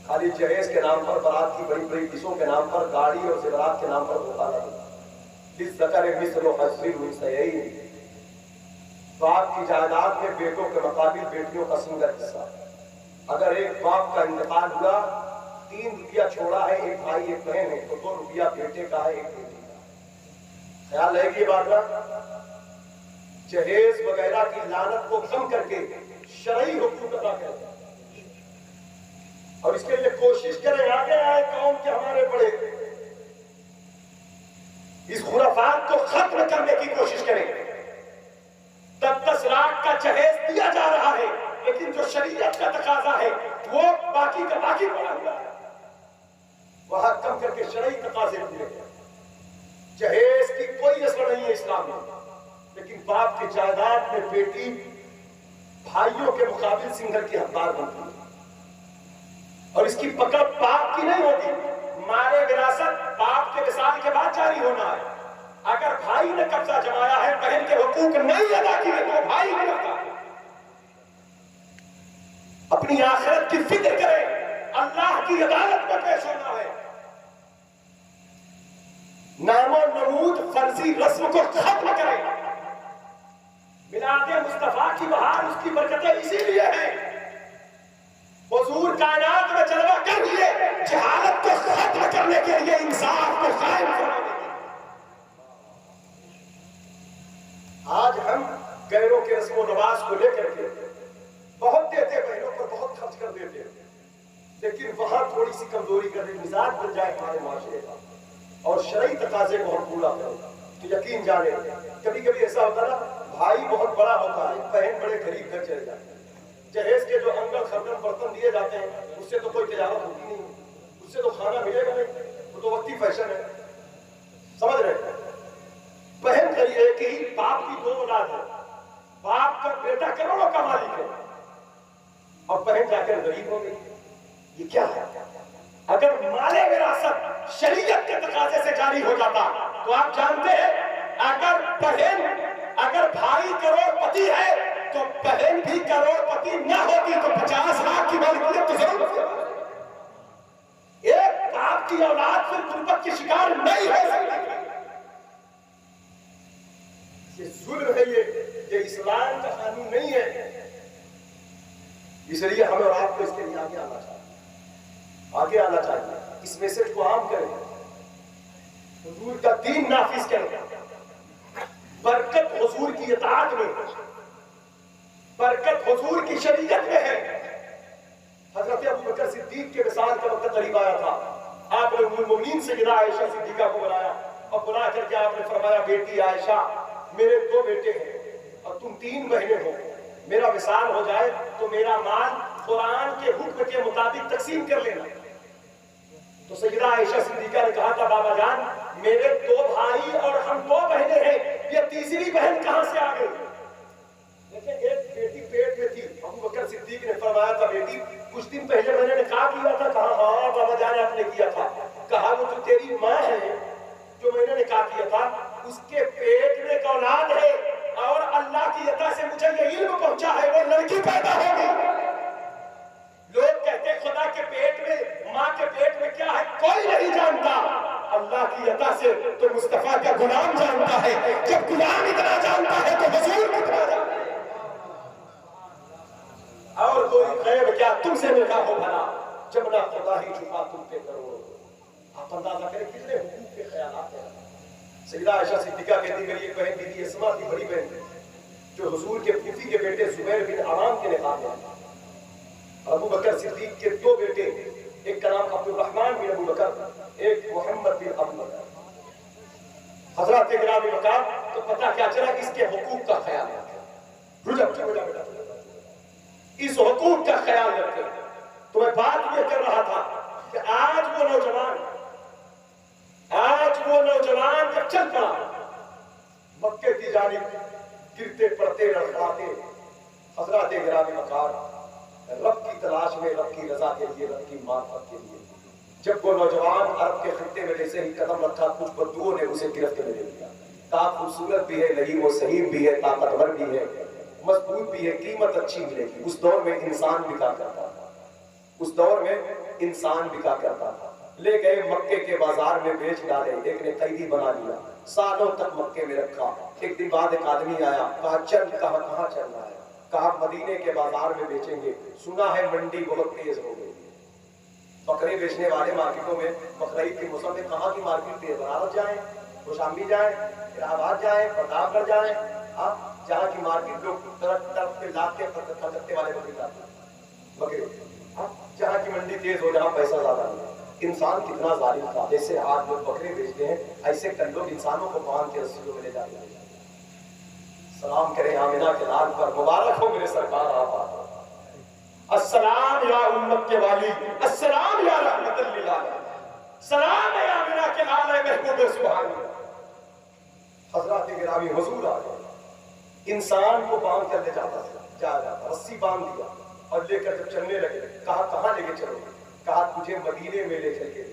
خالی جہیز کے نام پر، بارات کی بڑی بڑی ڈشوں کے نام پر، گاڑی اور زیورات کے نام پر مطالعہ نہیں. للذکر مثل حظ الانثیین. باپ کی جائیداد میں بیٹوں کے مقابل بیٹیوں کا سنگل حصہ. اگر ایک باپ کا انتقال ہوا، 3 روپیہ چھوڑا ہے، ایک بھائی ایک بہن ہے، تو 2 روپیہ بیٹے کا ہے، ایک بیٹی کا. خیال رہے گی بات کا. جہیز وغیرہ کی لعنت کو کم کر کے شرعی حقوق ادا کریں، اور اس کے لیے کوشش کریں آگے آئے قوم کے ہمارے بڑے، اس خرافات کو ختم کرنے کی کوشش کریں. 10 لاکھ کا جہیز دیا جا رہا ہے، لیکن جو شریعت کا تقاضا ہے وہ باقی کا باقی پڑا ہوا ہے. وہاں کم کر کے شرعی تقاضے پورے ہیں. جہیز کی کوئی اثر نہیں ہے اسلام میں، لیکن باپ کی جائیداد میں بیٹی بھائیوں کے مقابل سنگل کی حقدار بنتی ہے، اور اس کی پکڑ باپ کی نہیں ہوتی. مال وراثت باپ کے وصال کے بعد جاری ہونا ہے. اگر بھائی نے قبضہ جمایا ہے، بہن کے حقوق نہیں ادا کیے تو بھائی نہیں رکھتا. اپنی آخرت کی فکر کریں، اللہ کی عدالت میں پیش ہونا ہے. نام و نمود فرضی رسم کو ختم کریں. میلاد مصطفیٰ کی بہار، اس کی برکتیں اسی لیے ہیں. حضور کائنات میں جلوہ کر دیے جہالت کو ختم کرنے کے لیے، انصاف کو قائم کرنے کے لیے. آج ہم غیروں کے رسم و رواج کو لے کر کے بہت دیتے، بہنوں پر بہت خرچ کر دیتے، لیکن وہاں تھوڑی سی کمزوری کر دے، مزاج بن جائے ہمارے معاشرے کا، اور شرعی تقاضے کو ہم پورا کریں تو یقین جانے. کبھی کبھی ایسا ہوتا نا، بھائی بہت بڑا ہوتا ہے، بہن بڑے غریب گھر چلے جاتے ہیں. جہیز کے جو انگل خردم برتن دیے جاتے ہیں، اس سے تو کوئی تجارت ہوتی نہیں، اس سے تو کھانا ملے گا نہیں، وہ تو وقتی فیشن ہے. سمجھ رہے ہیں؟ بہن غریب ہے کہ ہی باپ کی 2 اولاد ہے، باپ کا بیٹا کروڑوں کا مالک ہے، اور بہن جا کر غریب ہو گئی. یہ کیا ہے؟ اگر مال وراثت شریعت کے تقاضے سے جاری ہو جاتا تو آپ جانتے ہیں اگر بھائی کروڑ پتی ہے تو بہن بھی کروڑ پتی نہ ہوتی تو 50 لاکھ کی مالکیت تو ضرور ہوتی. ایک باپ کی اولاد پھر غربت کی شکار نہیں ہو سکتی. یہ ظلم ہے، یہ اسلام کا قانون نہیں ہے. اس لیے ہمیں اور آپ کو اس کے لیے آگے آنا چاہیے. اس میسج کو عام کریں، حضور کا دین نافذ کریں. برکت حضور کی اطاعت میں، برکت حضور کی شریعت میں ہے. حضرت ابو بکر صدیق کے وصال کا وقت قریب آیا تھا. آپ نے ام المؤمنین سیدہ عائشہ صدیقہ کو بلایا، اور بلا کر کے آپ نے فرمایا، بیٹی عائشہ، میرے 2 بیٹے ہیں اور تم 3 بہنیں ہو. میرا وصال ہو جائے تو میرا مال قرآن کے حکم کے مطابق تقسیم کر لینا. تو سیدہ عائشہ صدیقہ نے کہا تھا، بابا جان، میرے 2 بھائی اور ہم 2 بہنیں ہیں، یہ تیسری بہن کہاں سے آ گئی؟ لیکن ایک بیٹی پیٹ میں تھی. ابو بکر صدیق نے فرمایا تھا، بیٹی کچھ دن پہلے میں نے نکاح کیا تھا. کہا ہاں بابا جان آپ نے کیا تھا. کہا وہ جو تیری ماں ہے جو میں نے نکاح کیا تھا، اس کے پیٹ میں ایک اولاد ہے، اور اللہ کی عطا سے مجھے یہ علم پہنچا ہے وہ لڑکی پیدا ہوگی. لوگ کہتے ہیں خدا کے پیٹ میں، ماں کے پیٹ میں کیا ہے کوئی نہیں جانتا. اللہ کی عطا سے تو مصطفیٰ کا غلام جانتا ہے. جب غلام اتنا جانتا ہے تو حضور کتنا جانتا ہے. اور کوئی غیب کیا تم سے نکاح ہو بھلا، جب نہ خدا ہی چھپا تم پہ کرو. آپ اندازہ کریں کتنے حقوق کے خیالات ہیں. سیدہ عائشہ صدیقہ کہتی میری ایک بہن بیوی اسما کی بڑی بہن جو حضور کے پھوپھی کے بیٹے زبیر بن عوام کے نکاح میں. ابو بکر صدیق کے 2 بیٹے، ایک کا نام عبد الرحمن بن ابو بکر، ایک محمد بن ابو بکر. حضرات گرامی وقار، تو پتہ کیا چلا؟ اس کے حقوق کا خیال رکھے، رجب کی وجہ بیٹا، اس حقوق کا خیال رکھے۔ تو میں بات یہ کر رہا تھا کہ آج وہ نوجوان جب چل پڑا مکے کی جانب، گرتے پڑتے رڑکھڑاتے، حضرات گرامی وقار، رب کی تلاش میں، رب کی رضا کے لیے، رب کی معرفت کے لیے، جب وہ نوجوان عرب کے خطے میں جیسے ہی قدم رکھا، کچھ بدوؤں نے اسے گرفت میں لے لیا۔ کہا خوبصورت بھی ہے، لئیم و صحیح بھی ہے، طاقتور بھی ہے، مضبوط بھی ہے، قیمت اچھی ملے گی۔ اس دور میں انسان بکا کرتا تھا، اس دور میں انسان بکا کرتا تھا۔ لے گئے مکے کے بازار میں بیچ ڈالے، ایک نے قیدی بنا لیا، سالوں تک مکے میں رکھا۔ ایک دن بعد ایک آدمی آیا، کہا چل، کہاں چل رہا ہے؟ کہا مدینے کے بازار میں بیچیں گے، سنا ہے منڈی بہت تیز ہو گئی۔ بکرے بیچنے والے مارکیٹوں میں، بقرعید کے موسم میں کہاں کی مارکیٹ تیز؟ بنارس جائیں، کوشامبی جائیں، الہ آباد جائیں، پرتاپ گڑھ جائیں، جہاں کی مارکیٹ لوگ طرف پہ لاکھ کے خرچتے والے بکرے لاتے ہیں، بکرے، جہاں کی منڈی تیز ہو، جہاں پیسہ زیادہ ہو۔ انسان کتنا ظالم تھا، جیسے آج لوگ بکرے بیچتے ہیں، ایسے کل لوگ انسانوں کو باندھ کے رسیوں میں لے جاتے ہیں۔ سلام کریں آمنہ کے لال پر، مبارک ہو میرے سرکار آپ۔ السلام یا امت کے والی، السلام یا رحمت للعالمین، سلام یا آمنہ کے لال محبوب سبحانی۔ حضرات گرامی، حضور آ گئے، انسان کو باندھ کر لے جاتا، رسی باندھ دیا اور لے کر جب چلنے لگے، کہا کہاں لے کے چلو؟ کہا تجھے مدینے میں لے چل کے۔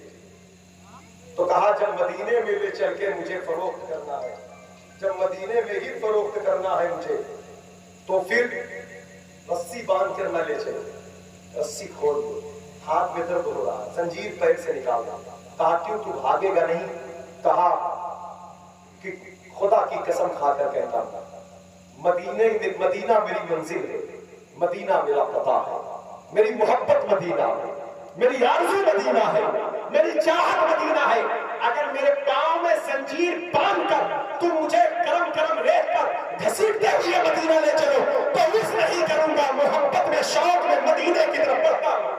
تو کہا جب مدینے میں لے چل کے مجھے فروخت کرنا ہے، جب مدینے میں ہی فروخت کرنا ہے مجھے، تو پھر رسی باندھ کر نہ لے چلو۔ رسی کھول دو، ہاتھ میں درد ہو رہا، زنجیر پیر سے نکال دو۔ کہا کیوں تو بھاگے گا نہیں؟ کہا کہ خدا کی قسم کھا کر کہتا ہوں، مدینہ میری منزل ہے، مدینہ میرا پتہ ہے، میری محبت مدینہ ہے، میری آرزو مدینہ ہے، میری چاہت مدینہ ہے۔ اگر میرے پاؤں میں زنجیر باندھ کر تم مجھے کرم کرم ریت پر گھسیٹتے ہوئے مدینہ لے چلو تو مس نہیں کروں گا، محبت میں، شوق میں مدینے کی طرف بڑھتا ہوں۔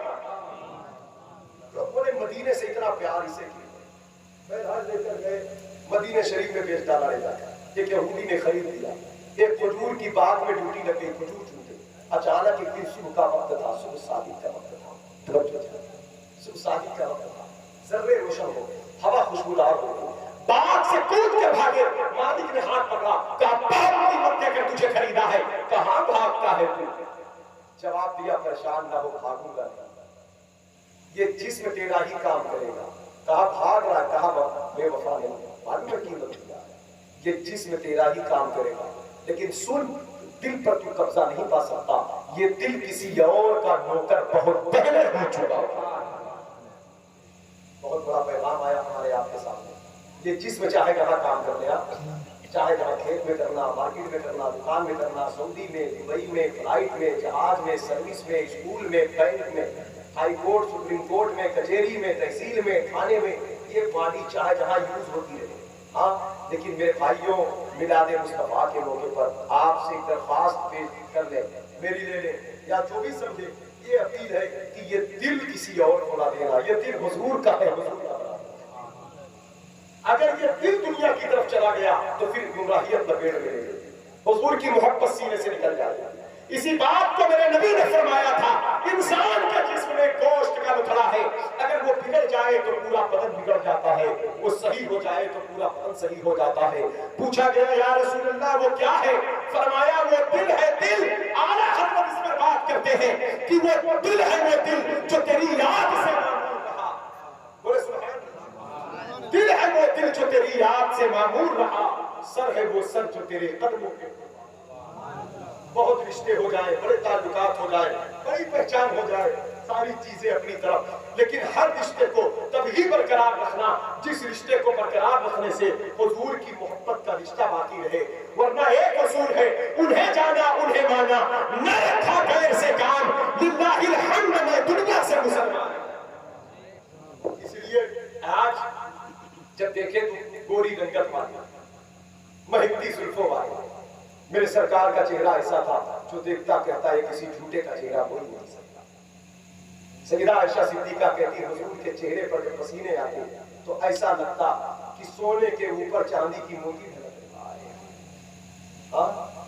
لوگوں نے مدینے سے اتنا پیار اسے کیا، بہرحال لے کر گئے، مدینہ شریف میں بیچ ڈالا، لے جا کر ایک یہودی نے خرید لیا۔ ایک کھجور کی باغ میں ڈیوٹی لگی، کھجور چنتے، اچانک ایک دن صبح کا وقت تھا، صبح صادق کا وقت تھا، صبح صادق کا وقت تھا، ذرے روشن ہو گئے، ہوا خوشبودار ہو گئی، باغ سے کود کے بھاگے۔ مالک نے ہاتھ پکڑا، کہا باغ کی مت دے کر تجھے خریدا ہے، کہاں بھاگتا ہے تو؟ جواب دیا پریشان نہ ہو، بھاگوں گا نہیں، یہ جسم تیرا ہی کام کرے گا۔ کہا بھاگ رہا، کہا بے وفا نہیں، معلوم ہے قیمت دیا ہے، یہ جسم تیرا ہی کام کرے گا، لیکن سن، دل پر تو قبضہ نہیں پا سکتا، یہ دل کسی اور کا نوکر بہت پہلے ہو چکا۔ بہت بڑا پیغام آیا ہمارے آپ کے سامنے۔ یہ جسم چاہے جہاں کام کر لیا، چاہے جہاں کھیت میں کرنا، مارکیٹ میں کرنا، دکان میں کرنا، سعودی میں، دبئی میں، فلائٹ میں، جہاز میں، سروس میں، اسکول میں، بینک میں، ہائی کورٹ، سپریم کورٹ میں، کچہری میں، تحصیل میں، تھانے میں، یہ باڈی چاہے جہاں یوز ہوتی رہے، ہاں، لیکن میرے بھائیوں، میلاد مصطفیٰ کے موقع پر آپ سے ایک درخواست پیش کر لیں، میری لے لیں یا جو بھی سمجھے، یہ اپیل ہے کہ یہ دل کسی اور کو نہ دینا، یہ دل حضور کا ہے، حضور کا۔ اگر یہ دل دنیا کی طرف چلا گیا تو پھر گمراہیت لپیٹ لے گی، حضور کی محبت سینے سے نکل جائے گی۔ اسی بات کو میرے نبی نے فرمایا تھا، انسان کا جسم میں گوشت کا لتھڑا ہے، اگر وہ بگڑ جائے تو پورا بدن بگڑ جاتا ہے، وہ صحیح ہو جائے تو پورا بدن صحیح ہو جاتا ہے۔ پوچھا گیا یا رسول اللہ وہ کیا ہے؟ فرمایا وہ دل ہے، دل۔ اعلیٰ حضرت اس پر بات کرتے ہیں کہ وہ دل ہے، وہ دل جو تیری یاد سے معمور رہا۔ بولے سبحان اللہ۔ دل ہے وہ دل جو تیری یاد سے معمور رہا، سر ہے وہ سر جو تیرے قدموں کے۔ بہت رشتے ہو جائیں، بڑے تعلقات ہو جائیں، بڑی پہچان ہو جائے، ساری چیزیں اپنی طرف، لیکن ہر رشتے کو تبھی برقرار رکھنا جس رشتے کو برقرار رکھنے سے حضور کی محبت کا رشتہ باقی رہے، ورنہ ایک اصول ہے، انہیں جانا انہیں مانا، نہ رکھا غیر سے کام، للہ الحمد میں دنیا سے مسلمان۔ اس لیے آج جب دیکھیں تو گوری رنگت والی، مہکتی زلفوں والی، میرے سرکار کا چہرہ ایسا تھا جو دیکھتا کہتا ہے کسی جھوٹے کا چہرہ کوئی نہیں سکتا۔ سیدہ عائشہ صدیقہ کہتی حضور کے چہرے پر جب پسینے آتے تو ایسا لگتا کہ سونے کے اوپر چاندی کی موتی ڈھلک رہی۔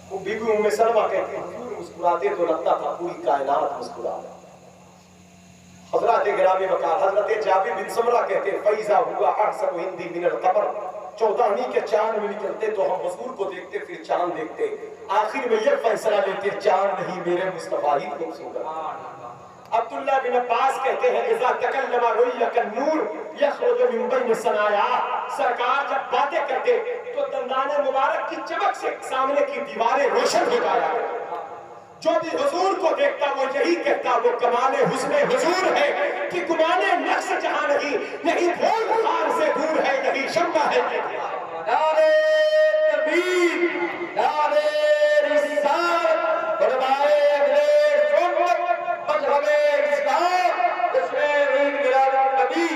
وہ بی بی ام سلمہ کہتی حضور مسکراتے تو لگتا تھا پوری کائنات مسکرا رہی۔ حضرات گرامی وقار حضرت جابر بن سمرہ کہتے فیضا ہوا احسن ہندی من القمر، 14ویں کے چاند میں نکلتے تو ہم حضور کو دیکھتے پھر چاند دیکھتے، آخر میں یہ فیصلہ لیتے چاند نہیں میرے مصطفیٰ ہی خوبصورت۔ عبداللہ بن عباس کہتے ہیں اذا تکلم رؤیک النور یخرج من بین ثنایا، سرکار جب باتیں کرتے تو دندان مبارک کی چمک سے سامنے کی دیواریں روشن ہو جایا کرتی۔ جو بھی حضور کو دیکھتا وہ یہی کہتا وہ کمال حسن حضور ہے کہ گمانے نقص جہاں نہیں، یہی پھول خار سے دور ہے، یہی شمع ہے۔ نعرہ تکبیر، نعرہ رسالت، علمائے اہل سنت، مذہب اسلام، جشن عید میلاد النبی،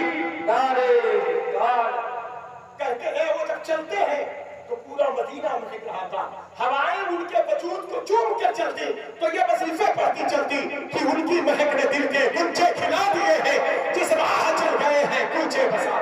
نعرہ رسالت۔ کہتے ہیں وہ جب چلتے ہیں تو پورا مدینہ مہک رہا تھا، ہوائیں ان کے وجود کو چوم کے چلتی تو یہ وظیفے پڑھتی چلتی کہ ان کی مہک نے دل کے گنچے کھلا دیے ہیں، جس راہ چل گئے ہیں کوچے بسا۔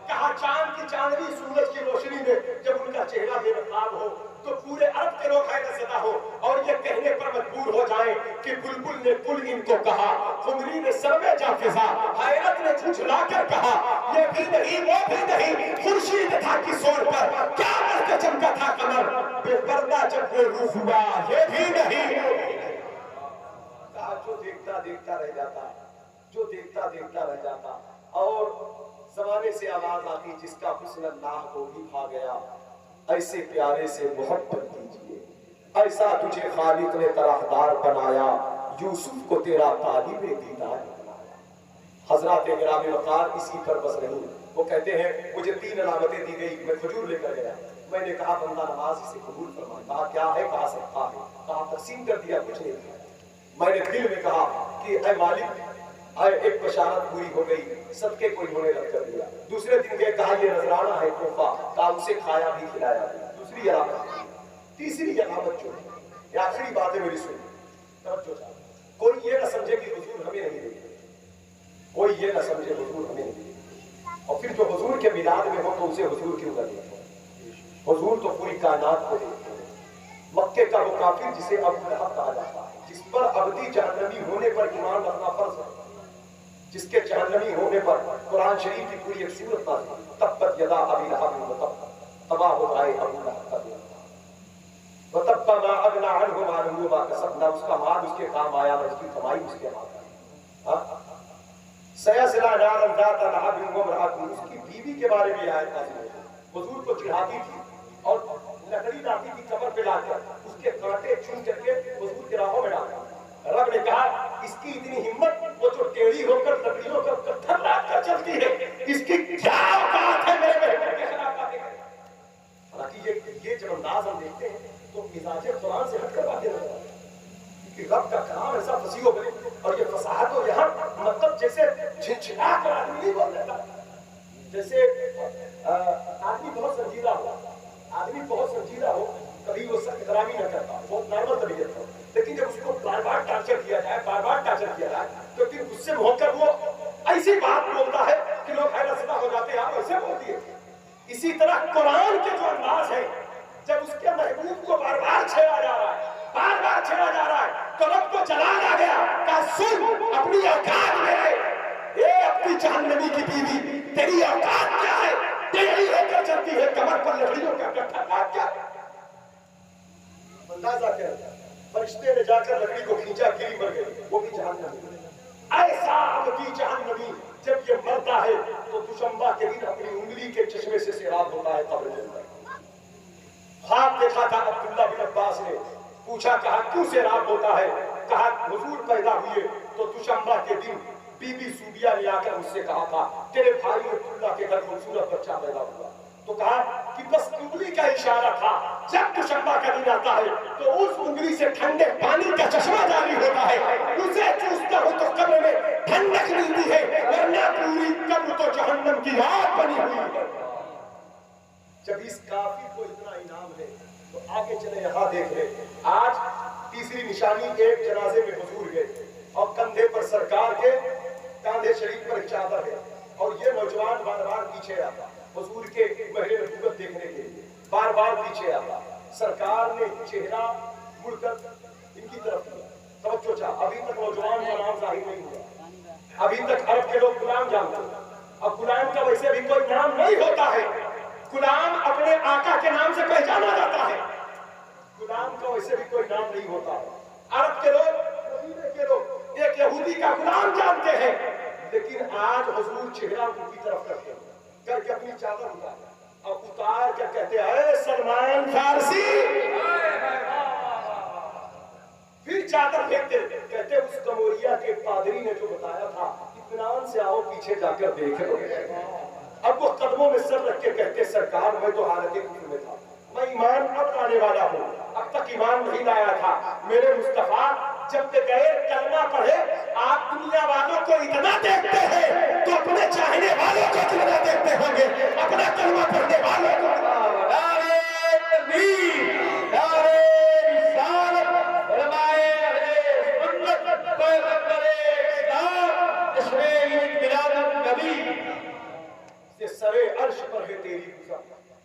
کہا چاند کی چاندنی سورج کی روشنی میں جب ان کا چہرہ بے نقاب ہو تو پورے عرب کے لوگ حیرت زدہ ہو اور یہ کہنے پر مجبور ہو جائیں کہ بلبل نے کل ان کو کہا، خمری نے سر میں جا فضا، حیرت نے جھنجھلا کر کہا یہ بھی نہیں وہ بھی نہیں، خورشید تھا کہ سور پر کیا کر کے چمکا تھا قمر، بے پردہ جب وہ روح ہوا یہ بھی نہیں۔ کہا جو دیکھتا دیکھتا رہ جاتا، جو دیکھتا دیکھتا رہ جاتا۔ اور زمانے سے آواز آتی جس کا حسن اللہ کو بھی بھا گیا، ایسے پیارے سے محبت کیجئے، ایسا تجھے خالق نے طرحدار بنایا، یوسف کو تیرا طالب دیدار بنایا۔ حضرات گرامی وقار اسی پر بس نہیں، وہ کہتے ہیں مجھے 3 علامتیں دی گئی، میں کھجور لے کر گیا، میں نے کہا بندہ نماز اسے قبول فرمائے، کہا کیا ہے، کہا صدقہ ہے، کہا تقسیم کر دیا، کچھ نہیں دیا۔ میں نے دل میں کہا کہ اے مالک ایک بشارت پوری ہو گئی، صدقے کو انہوں نے رد کر دیا۔ دوسرے دن گئے، کہا یہ نذرانہ ہے تحفہ، کہا اسے کھایا بھی کھلایا بھی۔ دوسری علامت، تیسری علامت جو ہے یہ آخری بات ہے میری سنی، توجہ چاہیے، کوئی یہ نہ سمجھے کہ حضور ہمیں نہیں دیکھتے، کوئی یہ نہ سمجھے حضور ہمیں نہیں دیکھتے، اور پھر جو حضور کے میلاد میں ہو تو اسے حضور کیوں کر دیتے ہیں؟ حضور تو پوری کائنات کو دیکھتے ہیں۔ مکے کا وہ کافر جسے ابو لہب کہا جاتا ہے، جس پر ابدی جہنمی ہونے پر ایمان رکھنا فرض ہے، جس کے جہنمی ہونے پر قرآن شریف کی پوری ایک سورت نازل، تبت یدا ابی لہب وتب، تباہ ہو جائے ابو لہب کا دل، وتب ما اغنی عنہ مالہ وما کسب، نہ اس کا مال اس کے کام آیا نہ اس کی کمائی اس کے کام آئی۔ سیصلی نارا ذات لہب وامرأتہ، اس کی بیوی کے بارے میں آیت نازل ہے، حضور کو چڑھاتی تھی اور لکڑی لاتی تھی کمر پہ لا کر، اس کے کانٹے چن کر کے حضور کے راہوں میں ڈالتا۔ رب نے کہا اس کی اتنی ہمت، وہ جو ٹیڑھی ہو کر لکڑیوں کا پتھر لاد کر چلتی ہے، اس کی کیا اوقات ہے میرے محبوب کے خلاف باتیں کرنے۔ حالانکہ یہ جب انداز ہم دیکھتے ہیں تو مزاج قرآن سے ہٹ کر باتیں نظر آتی ہیں کہ رب کا کلام ایسا فصیح و بلیغ، اور یہ فصاحت و یہاں مطلب جیسے جھنجھلا کر آدمی نہیں بول دیتا، جیسے آدمی بہت سنجیدہ ہو، آدمی بہت سنجیدہ ہو، کبھی وہ سخت کلامی نہ کرتا، بہت نارمل طبیعت ہو، لیکن جب اس کو بار بار ٹارچر کیا جائے، بار بار ٹارچر کیا جائے تو پھر غصے میں ہو کر وہ ایسی بات بولتا ہے کہ لوگ حیرت زدہ ہو جاتے ہیں، آپ ایسے بولتی ہے۔ اسی طرح قرآن کے جو انداز ہے، جب اس کے محبوب کو بار بار چھیڑا جا رہا ہے، بار بار چھیڑا جا رہا ہے، تو رب کو جلال آ گیا، کہا سن اپنی اوقات میں رہے، اے اپنی جہنمی کی بیوی، تیری اوقات کیا ہے؟ ٹیڑھی ہو کر چلتی ہے، کمر پر لکڑیوں کا گٹھا لاد کر، اندازہ کیا، فرشتے نے جا کر لکڑی کو کھینچا، گری مر گئی، وہ بھی جہنمی۔ ایسا ابدی جہنمی جب یہ مرتا ہے تو دوشنبہ کے دن اپنی انگلی کے چشمے سے سیراب ہوتا ہے قبر کے اندر۔ خواب دیکھا تھا عبداللہ بن عباس نے، پوچھا کہا کیوں سیراب ہوتا ہے؟ کہا حضور پیدا ہوئے تو دوشنبہ کے دن بی بی سوبیا نے آ کر مجھ سے کہا تھا تیرے بھائی عبداللہ کے گھر خوبصورت بچہ پیدا ہوا، تو کہا کہ بس انگلی کا اشارہ تھا، جب دوشنبہ کا دن آتا ہے تو اس انگلی سے ٹھنڈے پانی کا چشمہ جاری ہوتا ہے، اسے چوستا ہو تو قبر میں ٹھنڈک ملتی ہے، ورنہ پوری قبر تو جہنم کی آگ بنی ہوئی ہے۔ جب اس کافر کو اتنا انعام ہے تو آگے چلے یہاں دیکھ لیں، آج تیسری نشانی، ایک جنازے میں حضور گئے اور کندھے پر سرکار کے، کاندھے شریف پر ایک چادر ہے اور یہ نوجوان بار بار پیچھے آتا حضور کے مہر نبوت دیکھنے کے لیے، بار بار پیچھے آتا. سرکار نے چہرہ مڑ کر ان کی طرف کیا، توجہ چاہ. ابھی تک نوجوان کا نام ظاہر نہیں ہوا، ابھی تک عرب کے لوگ غلام جانتے ہیں. اب غلام کا ویسے بھی کوئی نام نہیں ہوتا ہے، غلام اپنے آقا کے نام سے پہچانا جاتا ہے. غلام کا ویسے بھی کوئی نام نہیں ہوتا ہے. عرب کے لوگ، مدینے کے لوگ ایک یہودی کا غلام جانتے ہیں، لیکن آج حضور چہرہ ان کی طرف کرتے ہیں، کر کے اپنی چادر اتار کر کہتے ہیں اے سلمان فارسی. پھر چادر پھینکتے کہتے اس کموریا کے پادری نے جو بتایا تھا اطمینان سے آؤ پیچھے جا کر دیکھ لو. اب وہ قدموں میں سر رکھ کے کہتے سرکار میں تو حالت کفر میں تھا، میں ایمان اب لانے والا ہوں، اب تک ایمان نہیں لایا تھا. میرے مصطفیٰ جب بغیر کلمہ پڑھے آپ دنیا والوں کو اتنا دیکھتے ہیں تو اپنے چاہنے والوں کو اتنا دیکھتے ہوں گے، اپنا کلمہ پڑھنے والوں کو. نعرہ تکبیر، نعرہ رسالت، علمائے اہل سنت، پیغمبر اسلام، جشن عید میلاد النبی. سرے عرش پر ہے تیری گزر،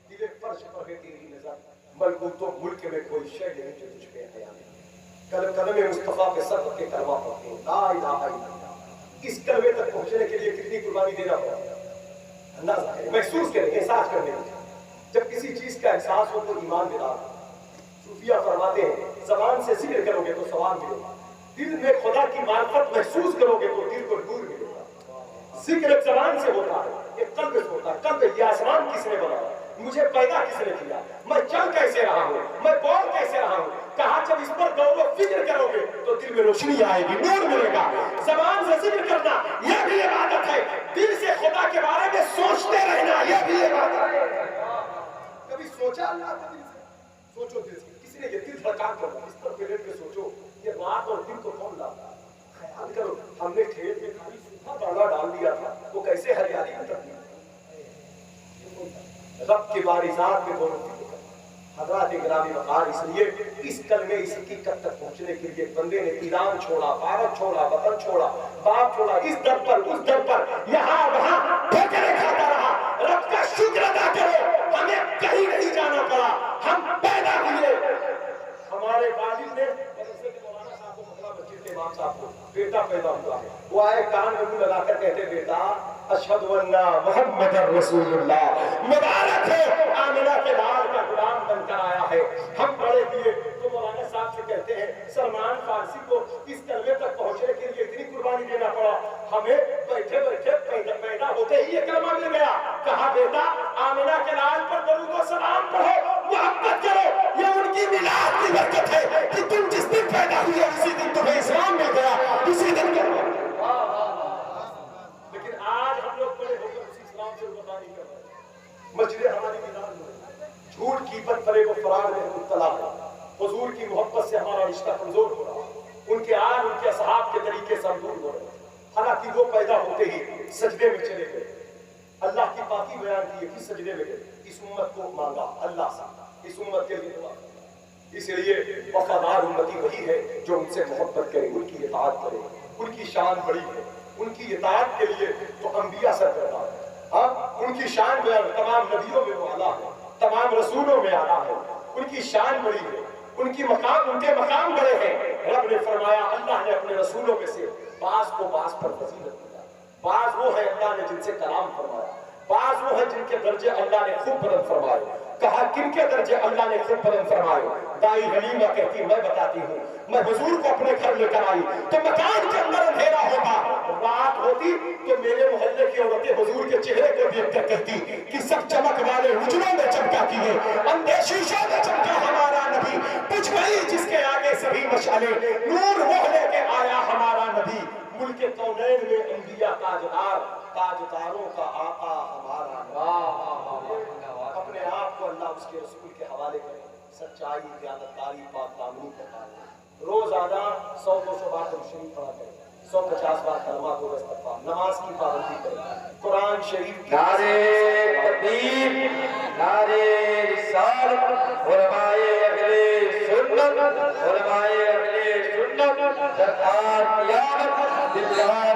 دل فرش پر ہے تیری نظر، ملکوت و ملک میں کوئی شے نہیں جو تجھ پہ حیا نہیں. قدم مصطفیٰ کے سر کے کلمہ پڑھتے ہیں لا الہ الا اللہ. اس کلمے تک پہنچنے کے لیے کتنی قربانی دینا پڑا، اندازہ کریں، محسوس کریں، احساس کرنے کی. جب کسی چیز کا احساس ہو تو ایمان ملا. صوفیہ فرماتے ہیں زبان سے ذکر کرو گے تو ثواب ملے گا، دل میں خدا کی معرفت محسوس کرو گے تو دل کو نور ملے گا. ذکر ایک زبان سے ہوتا ہے، ایک قلب سے ہوتا ہے. قلب یہ آسمان کس نے بنایا، مجھے پیدا کس نے کیا، میں چل کیسے رہا ہوں، میں بول کیسے رہا ہوں. کہا جب اس پر غور و فکر کرو گے تو دل میں روشنی آئے گی، نور ملے گا. زبان سے ذکر کرنا یہ بھی عبادت ہے، دل سے خدا کے بارے میں سوچتے رہنا یہ بھی عبادت ہے. کبھی سوچا اللہ کا دل سے؟ سوچو دل سے. کسی نے یہ دل دھڑکان کرنا اس پر پلیٹ پہ سوچو یہ رات اور دن کو کون لاتا. خیال کرو ہم نے کھیت میں کھالی سوکھا دانا ڈال دیا تھا، وہ کیسے ہریالی میں تبدیل. رب کے بارزات میں دونوں حضرات گرامی وقار. اس لیے اس کلمے اس حقیقت تک پہنچنے کے لیے بندے نے ایران چھوڑا، بھارت چھوڑا، وطن چھوڑا، باپ چھوڑا، اس در پر اس در پر یہاں وہاں ٹھوکریں کھاتا رہا. رب کا شکر ادا کرو ہمیں کہیں نہیں جانا پڑا، ہم پیدا ہوئے. ہمارے والد نے امام صاحب کو بیٹا پیدا ہوا ہے، وہ آئے کان میں منہ لگا کر کہتے بیٹا اشہد ان محمد رسول اللہ، مبارک ہو آمنہ کے لال کا غلام بن کر آیا ہے. ہم بڑے ہوئے تو مولانا صاحب سے کہتے ہیں سلمان فارسی کو اس کلمے تک پہنچنے کے لیے اتنی قربانی دینا پڑا. ہمیں بیٹھے بیٹھے پیدا ہوتے ہی یہ کلمہ مل گیا. کہا بیٹا آمنہ کے لال پر درود و سلام پڑھو، محبت کرو، یہ ان کی میلاد کی برکت ہے کہ تم جس دن پیدا ہوئے اسی دن تمہیں اسلام مل گیا، اسی دن کرو. لیکن آج ہم لوگ بڑے ہو کر اسی اسلام سے قربانی کر رہے ہیں. مسجدیں ہماری میلاد میں جھوٹ کی بد فریب و فرار میں مبتلا ہے. حضور کی محبت سے ہمارا رشتہ کمزور ہو رہا ہے، ان کے آل ان کے اصحاب کے طریقے سے ہم دور ہو رہے ہیں. حالانکہ وہ پیدا ہوتے ہی سجدے میں چلے گئے، اللہ کی پاکی بیان کی ہے کہ سجدے میں گئے، اس امت کو مانگا اللہ سے، اس امت کے لیے دعا. اس لیے وفادار امتی وہی ہے جو ان سے محبت کرے، ان کی اطاعت کرے. ان کی شان بڑی ہے، ان کی اطاعت کے لیے تو انبیاء سرکردہ ہے. ہاں ان کی شان بیان تمام نبیوں میں وہ اعلیٰ ہے، تمام رسولوں میں اعلیٰ ہے. ان کی شان بڑی ہے، ان کی مقام، ان کے مقام بڑے ہیں. رب نے فرمایا اللہ نے اپنے رسولوں میں سے بعض کو بعض پر فضیلت دیا. بعض وہ ہے اللہ نے جن سے کلام فرمایا، بعض وہ ہے جن کے درجے اللہ نے خوب بلند فرمائے. کہا کن کے درجے اللہ نے خوب بلند فرمائے؟ دائی حلیمہ کہتی میں بتاتی ہوں، میں حضور کو اپنے گھر لے کر آئی تو مکان کے اندر اندھیرا ہوتا، رات ہوتی تو میرے محلے کی عورتیں حضور کے چہرے کو دیکھ کر کہتی کہ سب چمک والے حجروں میں چمکا کیے، اندھے شیشوں میں چمکا ہمارا نبی، بجھ گئی جس کے آگے سبھی مشعلیں، نور وہ لے کے آیا ہمارا نبی. ملک کونین میں انبیاء تاجدار، تاجداروں کا آقا ہمارا نبی. اپنے آپ کو اللہ اس کے رسول کے حوالے کریں، سچائی، دیانتداری، پاک دامنی کا پالنا. روزانہ 100-200 بار درود شریف پڑھا کریں، 150 بار کلمہ کو استغفار، نماز کی پابندی کریں، قرآن شریف. نعرہ تکبیر، نعرہ رسالت، علمائے اہل سنت، علمائے اہل سنت، سرکار قیامت، دلدار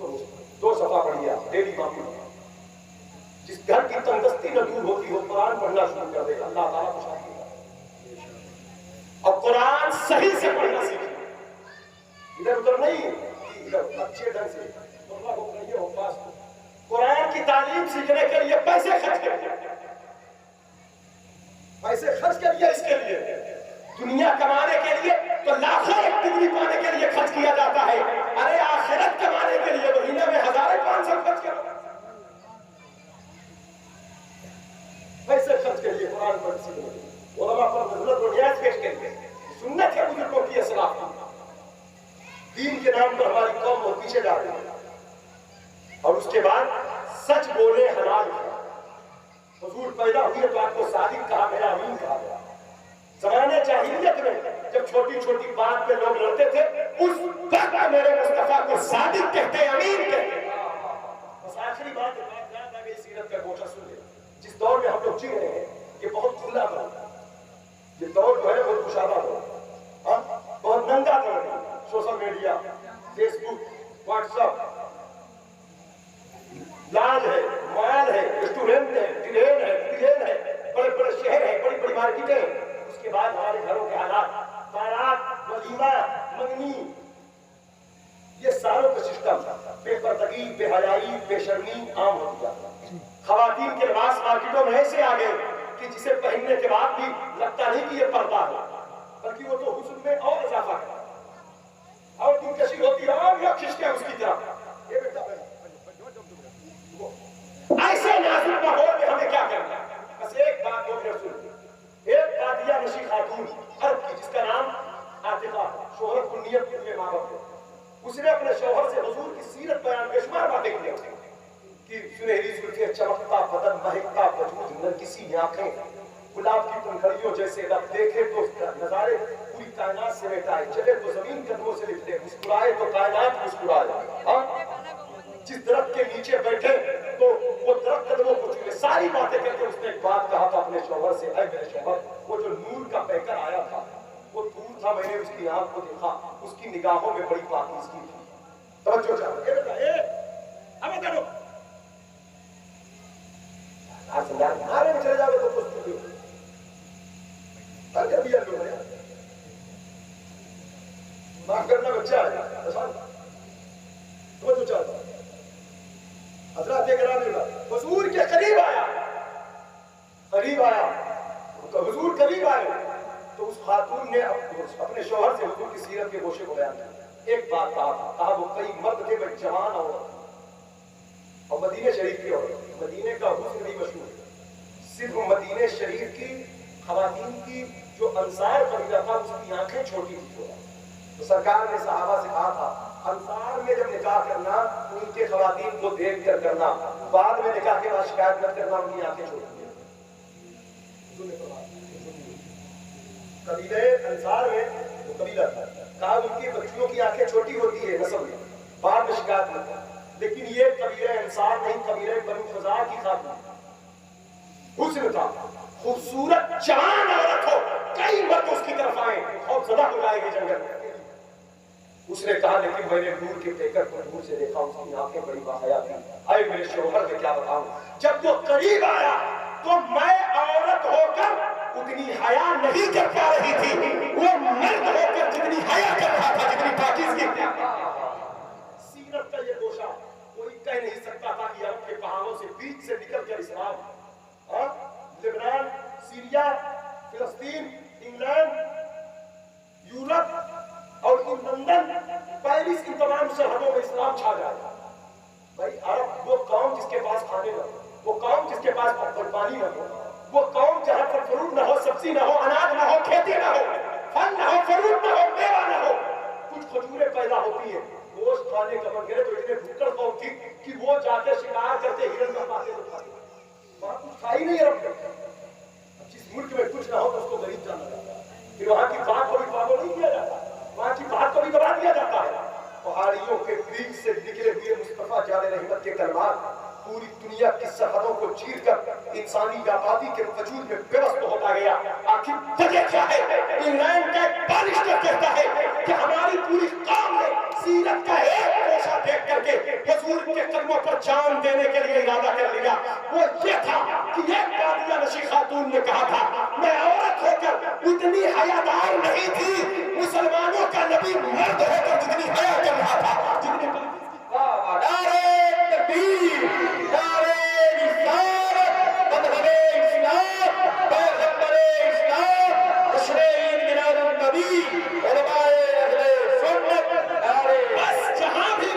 تو 2 صفحہ پڑھیے ڈیلی معمول. جس گھر کی تندرستی نہ دور ہوتی ہو قرآن پڑھنا شروع کر دے, اللہ تعالیٰ کو شامل ہوگا. اور قرآن صحیح سے پڑھنا سیکھے, ادھر ادھر نہیں کہ ادھر اچھے ڈھنگ سے اللہ کو کہیے ہو پاس. قرآن کی تعلیم سیکھنے کے لیے پیسے خرچ کریے, پیسے خرچ کریے اس کے لیے. دنیا کمانے کے لیے تو لاکھوں ڈگری پانے کے لیے خرچ کیا جاتا ہے, ارے آخرت کمانے کے لیے مہینے میں 1500 خرچ کرو. پیسے خرچ کریے قرآن پر سیکھنے کے لیے, علماء پر نظرت و نیاز پیش کریے. سنت ہے بزرگوں کی اصلاح کی. دین کے نام پر ہماری قوم وہ پیچھے جا رہی ہے. اور اس کے بعد سچ بولے حلال ہے. حضور پیدا ہوئے تو آپ کو صادق کہا گیا, امین کہا گیا. زمانے جاہلیت میں جب چھوٹی چھوٹی بات پہ لوگ لڑتے تھے, اس وقت میرے مصطفیٰ کو صادق کہتے, امین کہتے. بس آخری بات یاد آ گئی, سیرت کا گوشہ سن لے. جس دور میں ہم لوگ جی رہے ہیں یہ بہت کھلا دور ہے. یہ دور جو ہے بہت کشادہ دور ہے, بہت ننگا دور ہے. سوشل میڈیا, فیس بک, واٹس ایپ, لاج ہے, مال ہے, ریسٹورینٹ ہے, ٹرین ہے, پلین ہے, بڑے بڑے شہر ہیں, بڑی بڑی مارکیٹیں. اس کے بعد ہمارے گھروں کے حالات, بارات, ولیمہ, منگنی, یہ ساروں کا سسٹم بے پردگی, بے حیائی, بے شرمی عام ہو گیا. خواتین کے لباس مارکیٹوں میں ایسے آ گئے کہ جسے پہننے کے بعد بھی لگتا نہیں کہ یہ پردہ ہے, بلکہ وہ تو حسن میں اور اضافہ ہے, اور دلکشی ہوتی ہے اور لوگ کھنچتے ہیں اس کی طرف. ایسے نازک ماحول میں ہمیں کیا کرنا ہے؟ بس ایک بات کو سن. ایک قادیہ نشی خاتون عرب کی, جس کا نام عاتقہ, شوہر کنیت میں ماں باپ ہے. اس نے اپنے شوہر سے حضور کی سیرت بیان بے شمار باتیں کی کہ سنہری زلفیں, چمکتا بدن, مہکتا وجود, نرگسی آنکھیں, گلاب کی پنکھڑیوں جیسے لب, دیکھے تو نظارے پوری کائنات سے مٹائے, چلے تو زمین قدموں سے لپٹے, مسکرائے تو کائنات مسکرائے. جس درخت کے نیچے بیٹھے تو وہ درخت قدموں کو چھوئے. ساری باتیں کر کے اس نے ایک بات کہا تھا اپنے شوہر سے, اے میرے شوہر, وہ جو نور کا پیکر آیا تھا وہ دور تھا, میں نے اس کی آنکھ کو دیکھا, اس کی نگاہوں میں بڑی پاکیزگی تھی. توجہ چاہتے ہیں نعرے میں چلے جاوے تو کچھ بھی اگر بھی لوگ ہیں معاف کرنا بچہ ہے توجہ چاہتا ہے. حضرات کرام حضور کے قریب آیا, حضور قریب آئے تو اس خاتون نے اپنے شوہر سے حضور کی سیرت کے گوشے کو بیان کیا. ایک بات کہا وہ کئی مرد تھے, میں جوان عورت اور مدینہ شریف کی عورت. مدینے کا حسن بھی مشہور ہے. صرف مدینہ شریف کی خواتین کی جو انصار قبیلہ تھا اس کی آنکھیں چھوٹی تھی. تو سرکار نے صحابہ سے کہا تھا انصار میں جب نکاح کرنا ان کے خواتین کو دیکھ کر کرنا, بعد میں نکاح کے بعد شکایت مت کرنا ان کی آنکھیں چھوٹی ہیں. قبیلہ انصار میں وہ قبیلہ تھا, کہا ان کی بچیوں کی آنکھیں چھوٹی ہوتی ہے نسل میں, بعد میں شکایت مت کرنا. لیکن یہ قبیلہ انصار نہیں, قبیلہ بنو خزاعہ کی خاتون. حسن تھا, خوبصورت جوان عورت ہو, کئی مرد اس کی طرف آئے اور زدہ ہو جائے گی جنگل میں. اس نے کہا لیکن میں نے نور کے پیکر کو دور سے دیکھا, اس کی آنکھیں بڑی باحیا تھی. اے میرے شوہر میں کیا بتاؤں, جب وہ قریب آیا تو میں عورت ہو کر اتنی حیا نہیں کر پا رہی تھی, وہ مرد ہو کر جتنی حیا کر رہا تھا, جتنی پاکیزگی تھی. سیرت کا یہ گوشہ کوئی کہہ نہیں سکتا تھا کہ عرب کے پہاڑوں سے بیچ سے نکل کر اسلام لبنان, سیریا, فلسطین, انگلینڈ, یورپ اور لندن, پیرس, ان تمام سرحدوں میں اسلام چھا جائے. بھائی عرب وہ قوم جس کے پاس کھانے نہ ہو, وہ قوم جس کے پاس پانی نہ ہو, وہ قوم جہاں پر فروٹ نہ ہو, سبزی نہ ہو, اناج نہ ہو, کھیتی نہ ہو, پھل نہ ہو, فروٹ نہ ہو, میوہ نہ ہو, کچھ کھجوریں پیدا ہوتی ہیں, گوشت کھانے کا من کرے تو اتنے بھوکڑ قوم تھی کہ وہ جاتے شکار کرتے, ہرن کا پاتے تو کھاتے. وہاں کچھ کھا ہی نہیں عرب میں. جس ملک میں کچھ نہ ہو تو اس کو غریب جانا جاتا ہے, پھر وہاں کی بات کو بھی فالو نہیں کیا جاتا, وہاں کی بات کو بھی دبا دیا جاتا ہے. پہاڑیوں کے بیچ سے نکلے ہوئے مصطفیٰ جان رحمت کے کلمات پوری دنیا کی سرحدوں کو چیر کر انسانی آبادی کے وجود میں پیوست ہوتا گیا. آخر وجہ کیا ہے؟ انگلینڈ کا ایک بارشٹر کہتا ہے کہ ہماری پوری قوم نے سیرت کا ایک گوشہ دیکھ کر کے حضور کے قدموں پر جان دینے کے لیے ارادہ کر لیا وہ یہ تھا کہ ایک قادیہ نشی خاتون نے کہا تھا میں عورت ہو کر اتنی حیادار نہیں تھی مسلمانوں کا نبی مرد ہو کر جتنی حیا کر رہا تھا جتنی نعرے تکبیر نعرے رسالت مذہب اسلام پیغمبر اسلام مشرعین بلاد النبی علماء اہل سنت نعرے بس جہاں بھی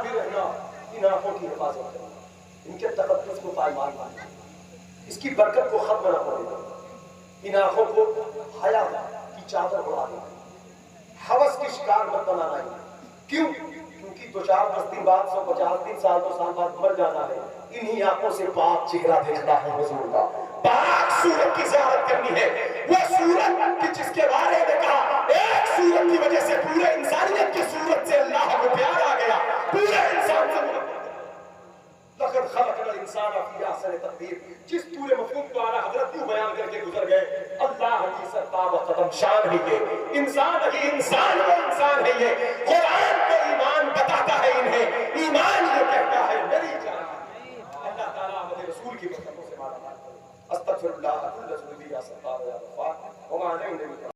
رہنا ان آنکھوں کی حفاظت کرنا ان کے تقدس کو پائمال کرنا اس کی برکت کو ختم نہ ہونے دینا ان آنکھوں کو حیا کی چادر اڑا دینا ہوس کی شکار مت بنانا ہے کیوں کیونکہ 2-4 دن بعد 150 دن سال 2 سال بعد مر جانا ہے انہی آنکھوں سے پاک چہرہ دیکھنا ہے حضور کا پاک صورت کی زیارت کرنی ہے وہ صورت کہ جس کے بارے میں کہا ایک صورت کی وجہ سے پورے انسانیت کی صورت سے اللہ کو پیار آ گیا پورے انسان سے لقد خلقنا الانسان فی احسن تقویم جس پورے مفہوم کو اعلیٰ حضرت کیوں بیان کر کے گزر گئے اللہ کی سرتاب و قدم شان ہے یہ انسان ہی انسان وہ انسان ہے یہ قرآن کو ایمان بتاتا ہے انہیں ایمان یہ کہتا ہے میری جان اللہ تعالیٰ ہمیں رسول کی برکتوں سے مالا مال کرے استغفر اللہ کل ذنوبی یا ستار یا غفار وما علیہ